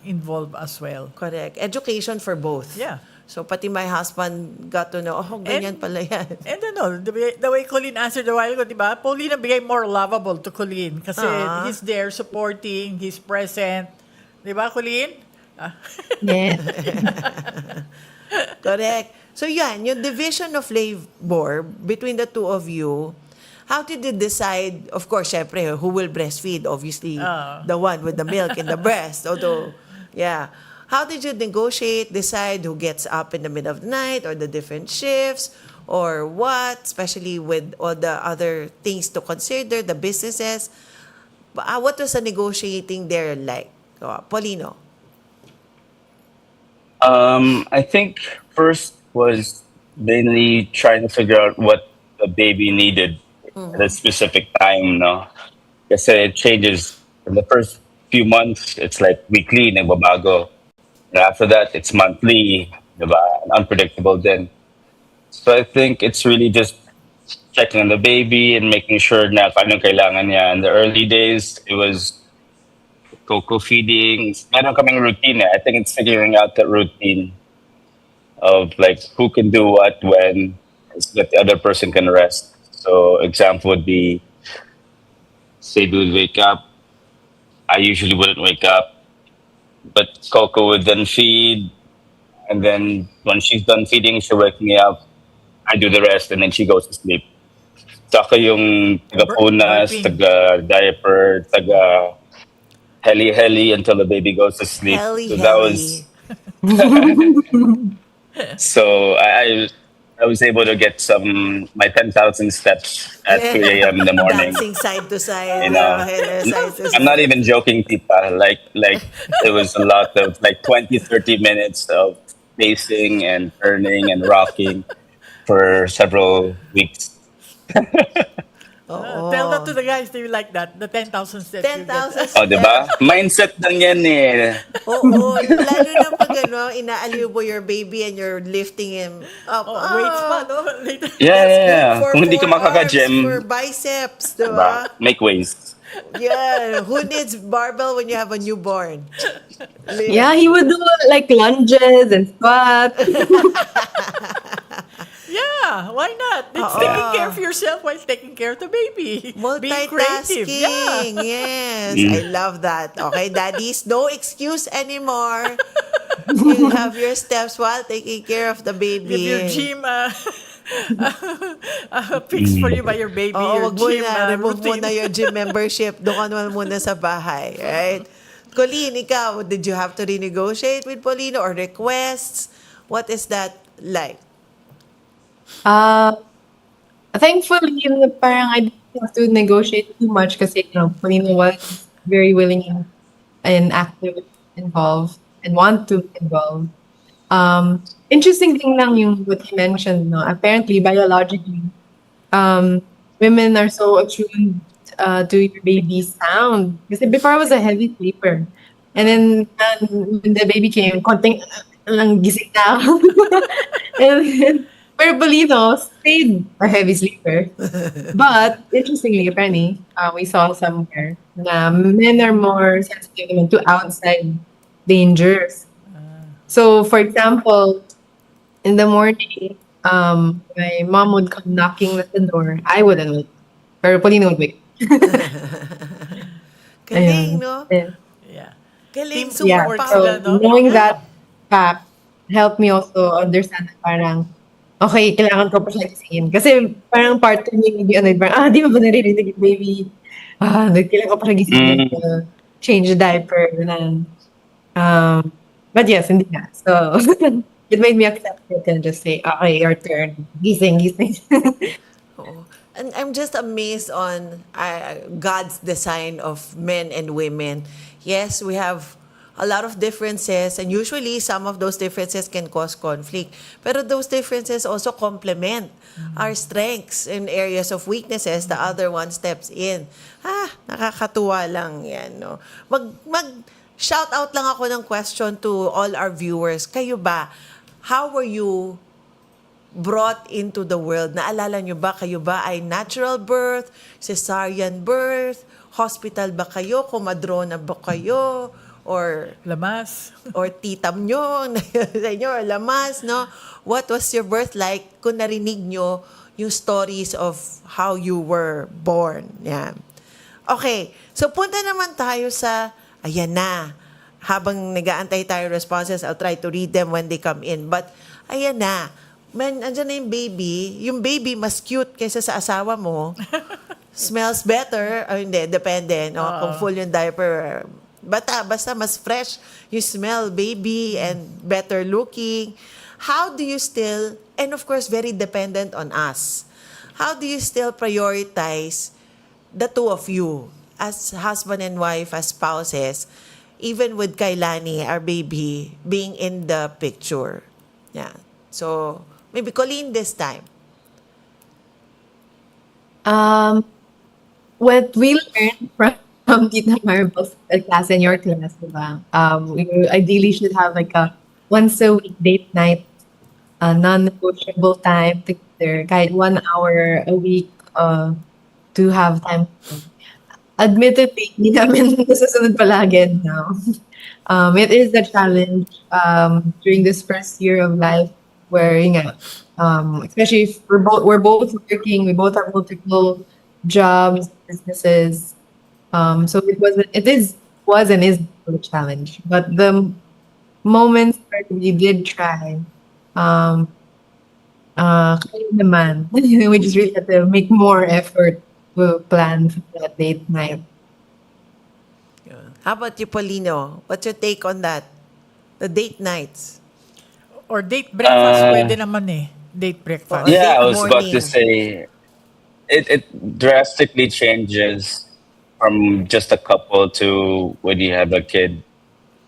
involved as well. Correct. Education for both. Yeah. So, pati my husband got to know, ganyan And- pala yan. And the way Colene answered a while ago, di ba? Paulina became more lovable to Colene kasi he's there supporting, he's present. Di ba, Colene? Yeah. Correct. So, yan, yung division of labor between the two of you, how did you decide, of course, syempre, who will breastfeed? Obviously, the one with the milk in the breast. Although, yeah. How did you negotiate, decide who gets up in the middle of the night or the different shifts or what, especially with all the other things to consider, the businesses? What was the negotiating there like? Paulino? I think first was mainly trying to figure out what the baby needed at a specific time, no? Kasi it changes. In the first few months, it's like weekly, nagbabago. And after that, it's monthly, diba? Unpredictable then. So I think it's really just checking on the baby and making sure na kung anong kailangan niya. In the early days, it was cocoa feeding. Meron kaming routine eh. I think it's figuring out that routine of like who can do what when so that the other person can rest. So example would be, say we would wake up. I usually wouldn't wake up, but Coco would then feed, And then when she's done feeding, she wake me up. I do the rest, and then she goes to sleep. Saka yung taga-punas, Burping. taga-diaper, taga-heli-heli until the baby goes to sleep. Helly, So that was helly. so I was able to get some my 10,000 steps at 3 a.m. in the morning. Dancing side to side. You know, Side to I'm not side. even joking, Tita. Like it was a lot of like 20, 30 minutes of pacing and turning and rocking for several weeks. Tell that to the guys, they will like that. The 10,000 steps. you get. 10,000 Oh, di ba? Mindset lang yan eh. Oo, lalo na pag inaaliw mo your baby and you're lifting him up. Oh, weights pa, no? Later. Yeah. For Kung hindi ka 4 arms, makaka-gym, for biceps, di diba? ba? Make ways. Yeah. Who needs barbell when you have a newborn? Yeah, he would do like lunges and squats. Yeah, why not? It's taking care of yourself while taking care of the baby. Being creative. Yeah. Multitasking. Yes. I love that. Okay, daddies, no excuse anymore. You have your steps while taking care of the baby. Give your gym fixed for you by your baby. Oo, your wag mo gym na. Remove mo routine. na your gym membership. Doon ka naman muna sa bahay. Right? Colleen, ikaw, did you have to renegotiate with Paulino or requests? What is that like? Uh, Thankfully, parang I didn't have to negotiate too much kasi, Paulino was very willing and active involved and want to involve. Interesting thing lang yung what he mentioned, no? Apparently, biologically, women are so attuned to your baby's sound. Kasi before I was a heavy sleeper. And then when the baby came, konting lang gising na ako. And pero Paulino stayed a heavy sleeper. But interestingly, apparently, we saw somewhere na men are more sensitive naman to outside dangers. So, for example, in the morning, my mom would come knocking at the door. I wouldn't wake. Pero Paulino would wake. Galing, Ayun. no? Yeah. Yeah. Galing, Team Yeah, super works power. sila, no? knowing that fact helped me also understand na parang, okay, kailangan ko pa siya gisingin. Kasi parang part of me, hindi ano, parang, di mo ba naririnig yung baby? Kailangan ko pa siya gisingin Mm. to change the diaper. Ganun. But yes, hindi na. So, it made me accept it and just say, okay, your turn. Gising, gising. Oo. And I'm just amazed on God's design of men and women. Yes, we have a lot of differences, and usually some of those differences can cause conflict. Pero those differences also complement our strengths in areas of weaknesses. The other one steps in. Nakakatuwa lang yan, no? Shout out lang ako ng question to all our viewers. Kayo ba? How were you brought into the world? Naalala nyo ba, kayo ba ay natural birth, cesarean birth, hospital ba kayo, kumadrona ba kayo, or Lamas. titam nyo, sa inyo, or lamas, no? What was your birth like kung narinig nyo yung stories of how you were born? Yan. Okay, so punta naman tayo sa, ayan na, habang nag-aantay tayo responses, I'll try to read them when they come in. But, ayan na, andyan na yung baby mas cute kaysa sa asawa mo. Smells better, o hindi, depende, no? Kung full yung diaper, basta mas fresh you smell, baby, and better looking. How do you still, and of course, very dependent on us, how do you still prioritize the two of you as husband and wife, as spouses, even with Kailani, our baby, being in the picture? Yeah. So, maybe Colleen this time. What we learned from Tita Maribel's class in your class, diba? We ideally should have like a once a week date night, a non-negotiable time together, kahit 1 hour a week to have time. Admittedly, hindi namin nasusunod palagi now. It is a challenge during this first year of life where, especially if we're both working, we both have multiple jobs, businesses. So it was and is a challenge. But moments where we did try. Um, kaya naman. We just really had to make more effort to plan for that date night. How about you, Paulino? What's your take on that? The date nights. Or date breakfast, Uh, pwede naman eh. Date Or breakfast. yeah, date I was about to morning. say it drastically changes from just a couple to when you have a kid.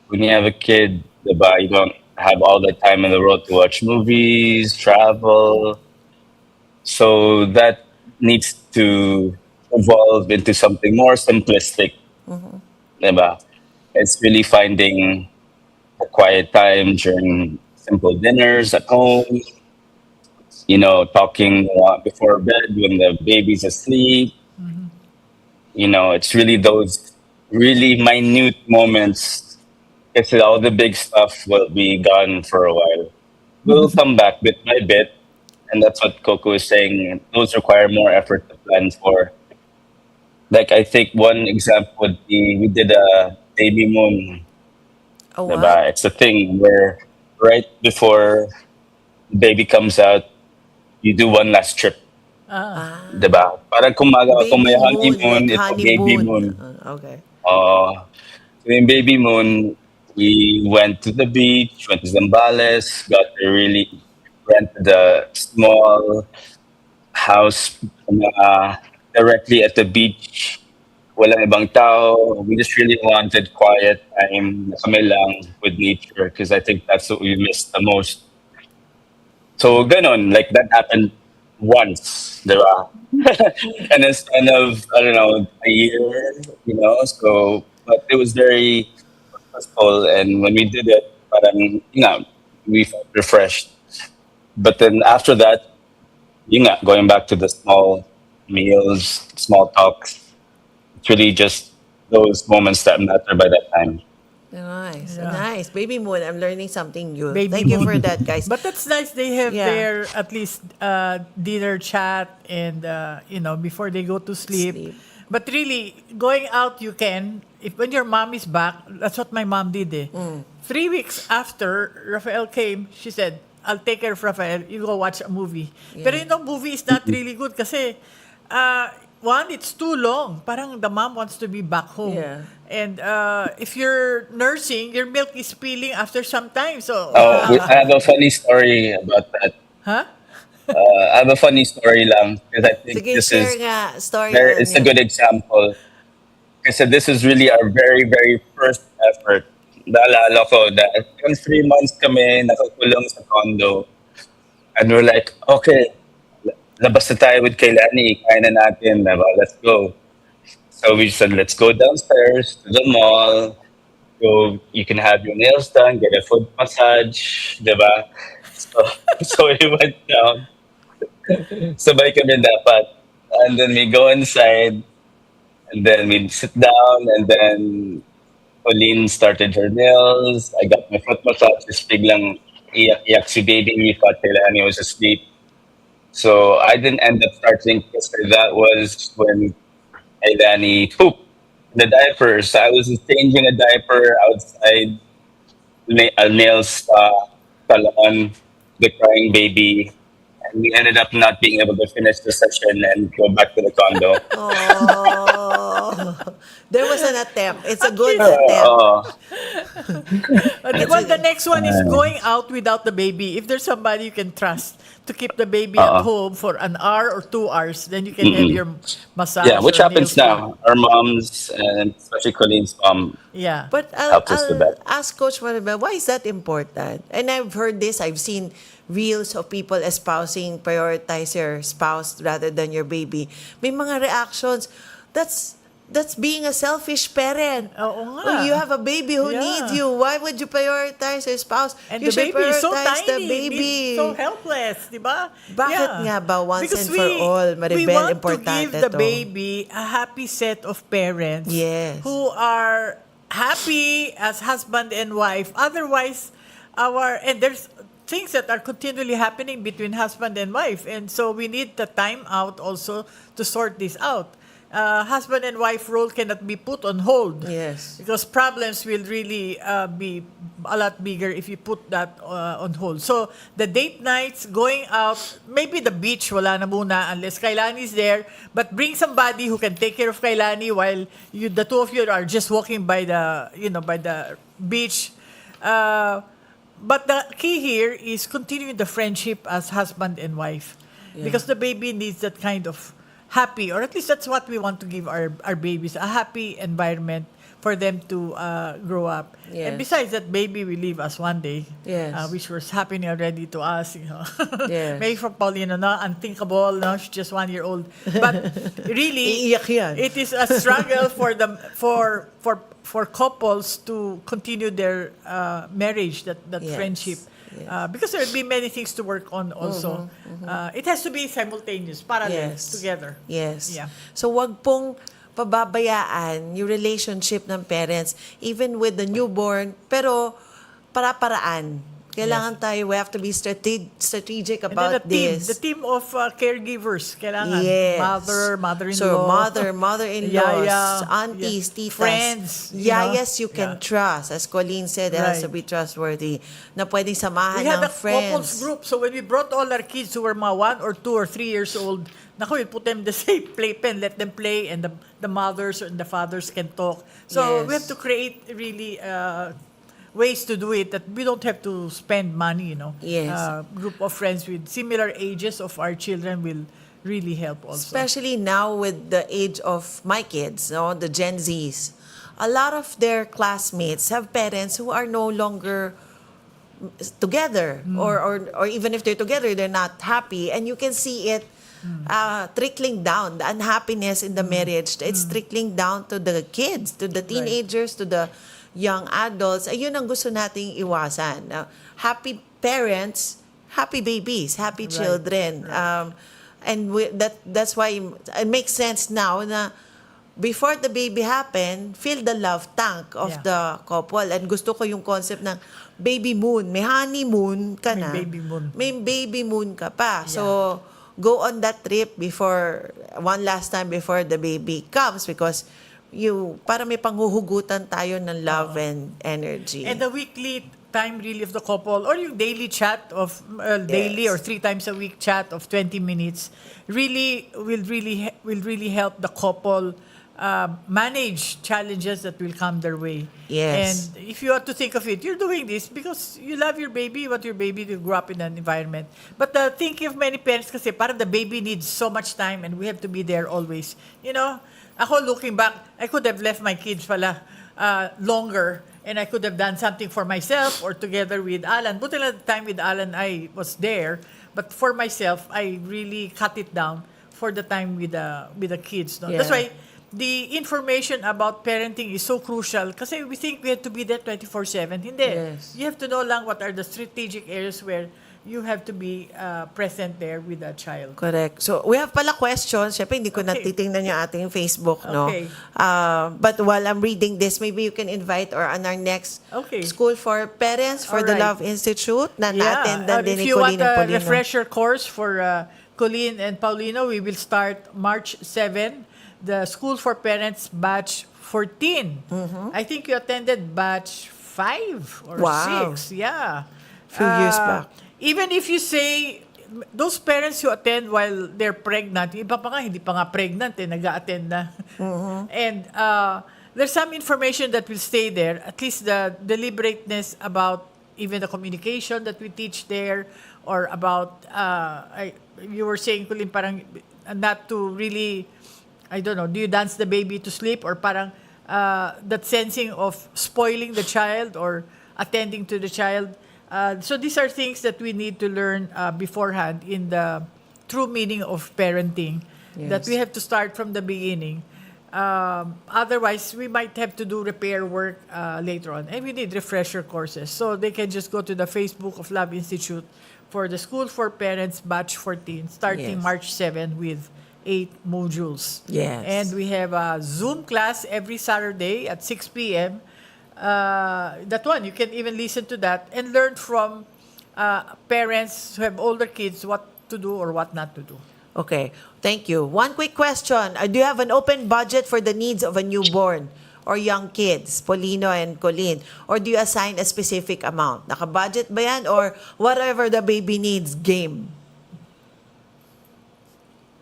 When you have a kid, diba, you don't have all the time in the world to watch movies, travel. So that needs to evolve into something more simplistic, diba? It's really finding a quiet time during simple dinners at home, talking before bed when the baby's asleep. It's really those really minute moments. Because all the big stuff will be gone for a while. We'll come back bit by bit, and that's what Coco is saying. Those require more effort to plan for. Like I think one example would be we did a baby moon. A what? Diba? It's a thing where right before the baby comes out, you do one last trip. Ah, 'Di ba? Parang kung baby may moon, honeymoon, like ito baby honeymoon. moon. Okay. So in baby moon, we went to the beach, went to Zambales, got to really rented a small house directly at the beach. Walang ibang tao. We just really wanted quiet time na kami lang with nature because I think that's what we missed the most. So ganon, like that happened once, di ba? And instead of, I don't know, a year. So, but it was very purposeful. And when we did it, we felt refreshed. But then after that, going back to the small meals, small talks, it's really just those moments that matter by that time. Nice. Yeah. Nice. Baby moon. I'm learning something new. Baby Thank you for moon. that, guys. But that's nice. They have Yeah. their at least dinner chat and before they go to sleep. Sleep. But really, going out you can. If when your mom is back, that's what my mom did. 3 weeks after Rafael came, she said, "I'll take care of Rafael. You go watch a movie." Pero movie is not really good kasi one, it's too long. Parang the mom wants to be back home. Yeah. And if you're nursing, your milk is spilling after some time. So, Oh, I have a funny story about that. huh? I have a funny story lang because I think Sige, this share is nga. Story very, lang it's a yun. good example. Kasi this is really our very, very first effort. Naalala ko that 3 months kami nakakulong sa condo. And we're like, okay, labas na tayo with Kailani. Kaya na natin. Diba? Let's go. So we said, let's go downstairs to the mall. Go, you can have your nails done, get a foot massage. Diba? So, so we went down. Sabay kami dapat. And then we go inside. And then we sit down. And then Colene started her nails. I got my foot massage. Just biglang iyak-iyak si baby. We thought Kailani was asleep. So I didn't end up starting because that was when Kailani pooped the diapers. I was changing a diaper outside nails salon, the crying baby. And we ended up not being able to finish the session and go back to the condo. Oh. There was an attempt. It's a good least- attempt. Well, the next one is going out without the baby. If there's somebody you can trust to keep the baby at home for an hour or 2 hours, then you can have your massage. Yeah, which or happens nails now. Our moms, and especially Colene's mom, Yeah. But helps us with that. ask Coach Maribel, why is that important? And I've heard this. I've seen reels of people espousing prioritize your spouse rather than your baby. May mga reactions. That's being a selfish parent. Oo nga. Oh, you have a baby who Yeah. needs you. Why would you prioritize your spouse? And You the should baby is so prioritize tiny, the baby. so helpless, di ba? Bakit nga ba once Because and for all, Maribel, we want to importante give the to. baby a happy set of parents Yes. who are happy as husband and wife. Otherwise, and there's things that are continually happening between husband and wife. And so we need the time out also to sort this out. husband and wife role cannot be put on hold. Yes. Because problems will really be a lot bigger if you put that on hold. So, the date nights, going out, maybe the beach, wala na muna unless Kailani is there. But bring somebody who can take care of Kailani while the two of you are just walking by the beach. But the key here is continuing the friendship as husband and wife. Because the baby needs that kind of happy, or at least that's what we want to give our babies, a happy environment for them to grow up. Yes. And besides that, baby will leave us one day, Yes. which was happening already to us. Yes. Maybe for Paulino, no, unthinkable. No, she's just 1 year old. But really, Iiyak yan. it is a struggle for couples to continue their marriage, that Yes. friendship. Yes. Because there will be many things to work on also. It has to be simultaneous, parallel, Yes. together. Yes. Yeah. So wag pong pababayaan yung relationship ng parents even with the newborn, pero para-paraan. Kailangan tayo, we have to be strategic And then about the this. team of caregivers, kailangan. Yes. Mother-in-law. So, mother-in-laws, Yaya, aunties, yeah, titas. friends, Yayas you can Yeah. trust. As Colene said, it has to Right. be trustworthy. Na pwedeng samahan We had ng a couples friends. group. So when we brought all our kids who were mga 1 or 2 or 3 years old, we put them in the same playpen, let them play, and the mothers and the fathers can talk. So we Yes. have to create really ways to do it that we don't have to spend money, Yes. Group of friends with similar ages of our children will really help also. Especially now with the age of my kids, no, the Gen Zs. A lot of their classmates have parents who are no longer together, or even if they're together, they're not happy, and you can see it trickling down. The unhappiness in the marriage, it's trickling down to the kids, to the teenagers, to the young adults. Ayun ang gusto nating iwasan. Happy parents, happy babies, happy children. And that's why it makes sense now na before the baby happen, fill the love tank of the couple. And gusto ko yung concept ng baby moon. May honeymoon ka na. May baby moon. May baby moon ka pa. So, go on that trip one last time before the baby comes, because para may panghuhugutan tayo ng love and energy. And the weekly time really of the couple, or yung daily chat of daily or 3 times a week chat of 20 minutes will really help the couple manage challenges that will come their way. Yes. And if you have to think of it, you're doing this because you love your baby, you want your baby to grow up in an environment. But the thinking of many parents kasi parang the baby needs so much time and we have to be there always. You know, ako looking back, I could have left my kids pala longer and I could have done something for myself or together with Alan. Buti lang the time with Alan, I was there. But for myself, I really cut it down for the time with the kids. No? Yeah. That's why the information about parenting is so crucial kasi we think we have to be there 24/7. Hindi. Yes. You have to know lang what are the strategic areas where you have to be present there with a child. Correct. So, we have pala questions. Siyempre, hindi ko natitingnan yung ating Facebook, no? Okay. But while I'm reading this, maybe you can invite or on our next Okay. School for Parents for the Alright. Love Institute na na-attendan din if ni you want Colene and a Paulino. refresher course for Colene and Paulino, we will start March 7, the School for Parents batch 14. I think you attended batch 5 or Wow. 6. Yeah. Few years back. Even if you say, those parents who attend while they're pregnant, iba pa nga, hindi pa nga pregnant, nag-a-attend na. And there's some information that will stay there, at least the deliberateness about even the communication that we teach there, or about, you were saying, Colleen, parang not to really, I don't know, do you dance the baby to sleep, or parang that sensing of spoiling the child or attending to the child. So these are things that we need to learn beforehand in the true meaning of parenting, that we have to start from the beginning. Otherwise, we might have to do repair work later on. And we need refresher courses. So they can just go to the Facebook of Love Institute for the School for Parents Batch 14, starting Yes. March 7 with 8 modules. Yes. And we have a Zoom class every Saturday at 6 p.m. That one, you can even listen to that and learn from parents who have older kids what to do or what not to do. Okay, thank you. One quick question. Do you have an open budget for the needs of a newborn or young kids, Paulino and Colene? Or do you assign a specific amount? Naka-budget ba yan or whatever the baby needs, game?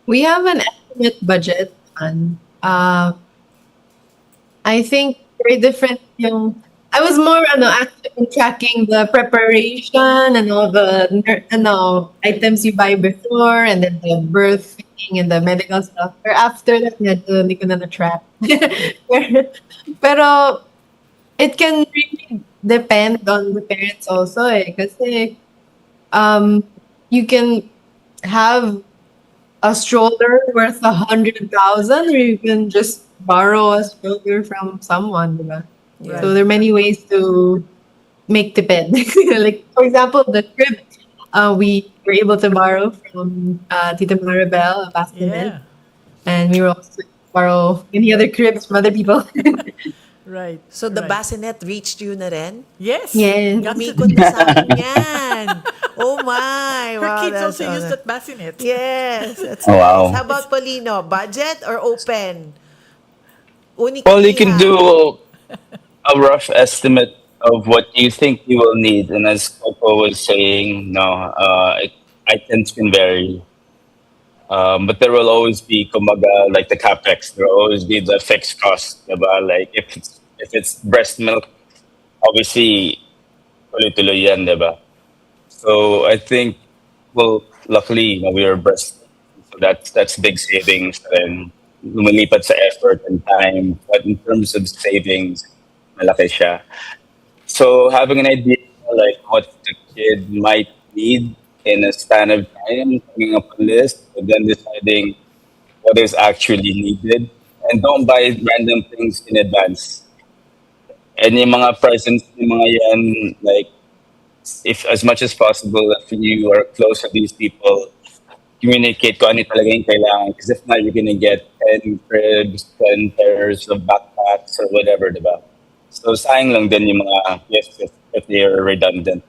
We have an estimate budget on. I think very different yung I was more actually tracking the preparation and all the items you buy before and then the birthing and the medical stuff. Or after that, hindi ko na na-track. Pero it can really depend on the parents also kasi you can have a stroller worth 100,000 or you can just borrow a stroller from someone, diba? Yeah. So there are many ways to make the bed. Like for example, the crib, we were able to borrow from Tita Maribel a bassinet, Yeah. and we were also able to borrow many other cribs from other people. Right. So the right. bassinet reached you na rin? Yes. Yes. Got to- Umikot na sa akin yan. Oh my. Her Wow, kids that's also use awesome. that bassinet. Yes. That's Oh, wow. nice. How about Paulino? Budget or open? Well, you can do a rough estimate of what you think you will need, and as Coco was saying, items can vary. But there will always be, kumbaga, like the capex. There will always be the fixed cost, diba? Like if it's breast milk, obviously, tuloy-tuloy yan, diba? So I think, well, luckily, we are breast, so that's big savings, and lumilipat sa effort and time. But in terms of savings, malaki siya. So having an idea like what the kid might need in a span of time, coming up a list, and then deciding what is actually needed. And don't buy random things in advance. And yung mga presents, yung mga yan, like, if as much as possible, if you are close to these people, communicate kung ano talaga yung kailangan. Because if not, you're gonna get 10 cribs, 10 pairs of backpacks, or whatever, diba? So sayang lang din yung mga gifts if they are redundant.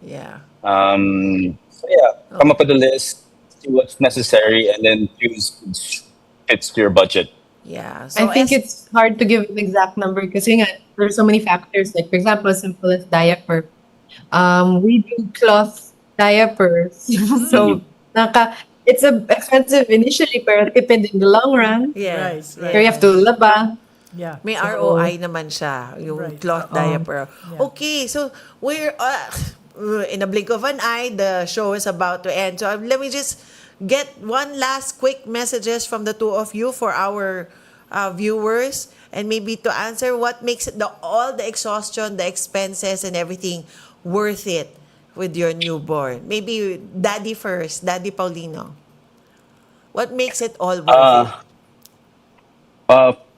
Yeah. So yeah, come up with a list, see what's necessary, and then choose which fits your budget. Yeah. So I think it's hard to give an exact number because there's so many factors. Like for example, as simple as diaper. We do cloth diapers, so it's expensive initially, but tipid in the long run. Yes. Right, So you have to laba. Yeah. May So- ROI naman siya, yung Right. cloth Oo. diaper. Yeah. Okay, so we're in a blink of an eye, the show is about to end. So let me just get one last quick messages from the two of you for our viewers, and maybe to answer what makes it all the exhaustion, the expenses, and everything worth it with your newborn. Maybe Daddy first, Daddy Paulino. What makes it all worth it?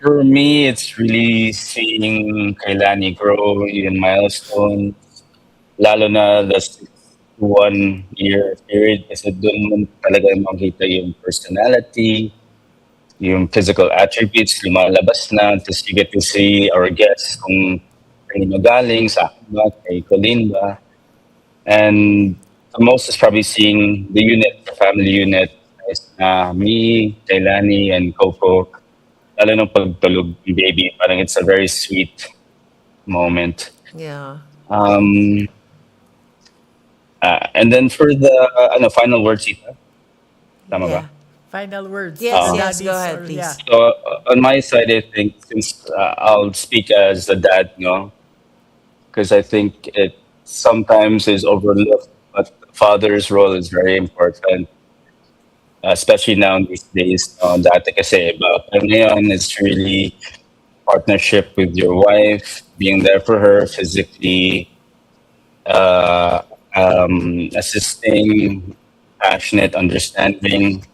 For me, it's really seeing Kailani grow in milestones, lalo na the 1 year period kasi doon mo talaga makita yung personality, yung physical attributes, lumalabas na, tapos you get to see our guests kung kanino galing, sa akin ba, kay Colene ba. And the most is probably seeing the unit, the family unit, is me, Kailani, and Coco. Lalo nung pagtulog ng baby, parang it's a very sweet moment. Yeah. And then for the final words, Tita. Tama ba? Yeah. Final words. Yes, from yes, daddies go ahead, or- please. Yeah. So on my side, I think since I'll speak as a dad, because I think it sometimes is overlooked, but the father's role is very important, especially now these days. Dati kasi iba. Pero ngayon, it's really partnership with your wife, being there for her physically, assisting, passionate, understanding.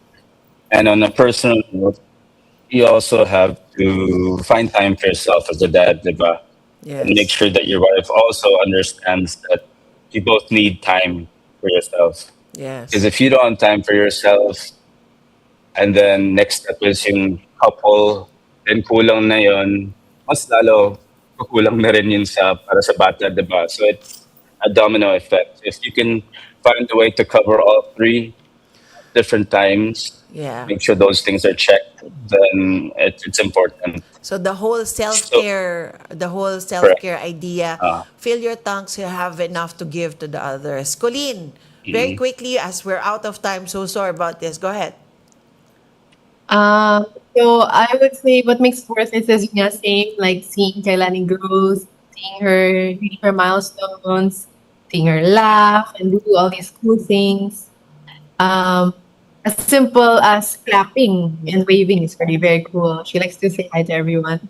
And on a personal note, you also have to find time for yourself as a dad, diba? And make Yes. sure that your wife also understands that you both need time for yourself. Yes. Because if you don't have time for yourself, and then next step is yung couple, then kulang na yun, mas lalo kukulang na rin yun para sa bata, diba? So it's a domino effect. If you can find a way to cover all three, different times, Yeah. make sure those things are checked, then it's important. So the whole So, self-care, correct. idea, Uh, fill your tank so you have enough to give to the others. Colleen, very mm, quickly as we're out of time, so sorry about this. Go ahead. Um, so I would say what makes worth it is yung same, like seeing Kailani grow, seeing her reach her milestones, seeing her laugh and do all these cool things. Um, as simple as clapping and waving is very, very cool. She likes to say hi to everyone.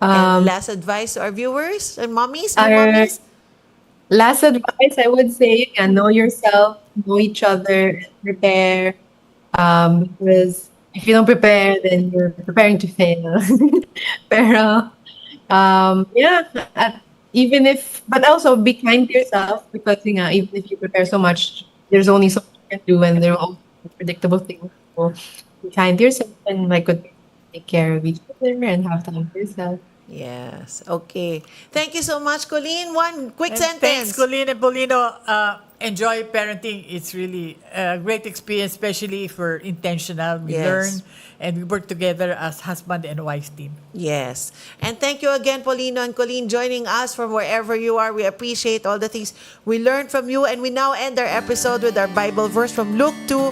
And um, last advice to our viewers and mommies, new our mommies. last advice I would say, know yourself, know each other, and prepare. Because if you don't prepare, then you're preparing to fail. Pero, yeah, even if, but also be kind to yourself because even if you prepare so much, there's only so much you can do and there are all predictable things. So be kind to yourself and take care of each other and have time for yourself. Yes. Okay. Thank you so much, Colleen. One quick And sentence. thanks, Colene and Paulino. Enjoy parenting. It's really a great experience, especially if we're intentional. We Yes. learn and we work together as husband and wife team. Yes. And thank you again, Paulino and Colleen, joining us from wherever you are. We appreciate all the things we learned from you. And we now end our episode with our Bible verse from Luke 2,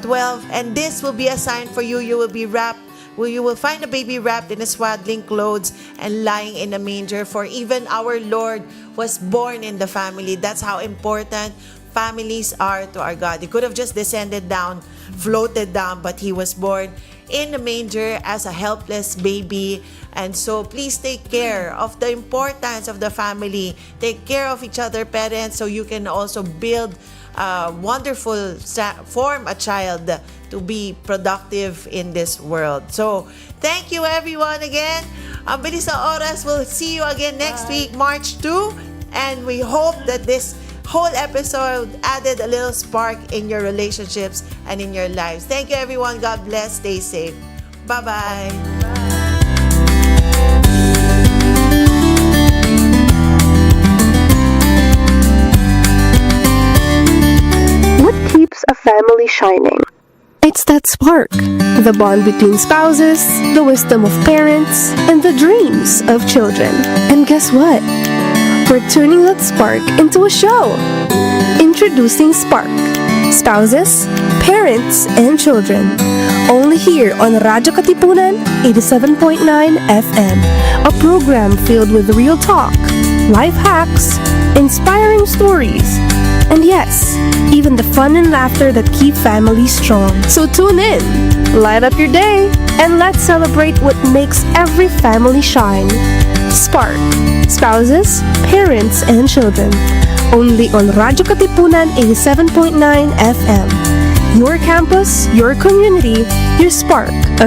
12. And this will be a sign for you. You will be wrapped. You will find a baby wrapped in a swaddling clothes and lying in a manger. For even our Lord was born in the family. That's how important families are to our God. He could have just descended down, floated down, but he was born in a manger as a helpless baby. And so please take care of the importance of the family. Take care of each other, parents, so you can also build a wonderful form a child to be productive in this world. So, thank you everyone again. Ang bilis sa oras. We'll see you again next week, March 2. And we hope that this whole episode added a little spark in your relationships and in your lives. Thank you everyone. God bless. Stay safe. Bye-bye. What keeps a family shining? It's that spark, the bond between spouses, the wisdom of parents, and the dreams of children. And guess what? We're turning that spark into a show. Introducing Spark. Spouses, parents, and children. Only here on Radyo Katipunan 87.9 FM. A program filled with real talk, life hacks, inspiring stories, and yes, even the fun and laughter that keep families strong. So tune in, light up your day, and let's celebrate what makes every family shine. Spark. Spouses, parents, and children. Only on Radyo Katipunan 87.9 FM. Your campus, your community, your spark of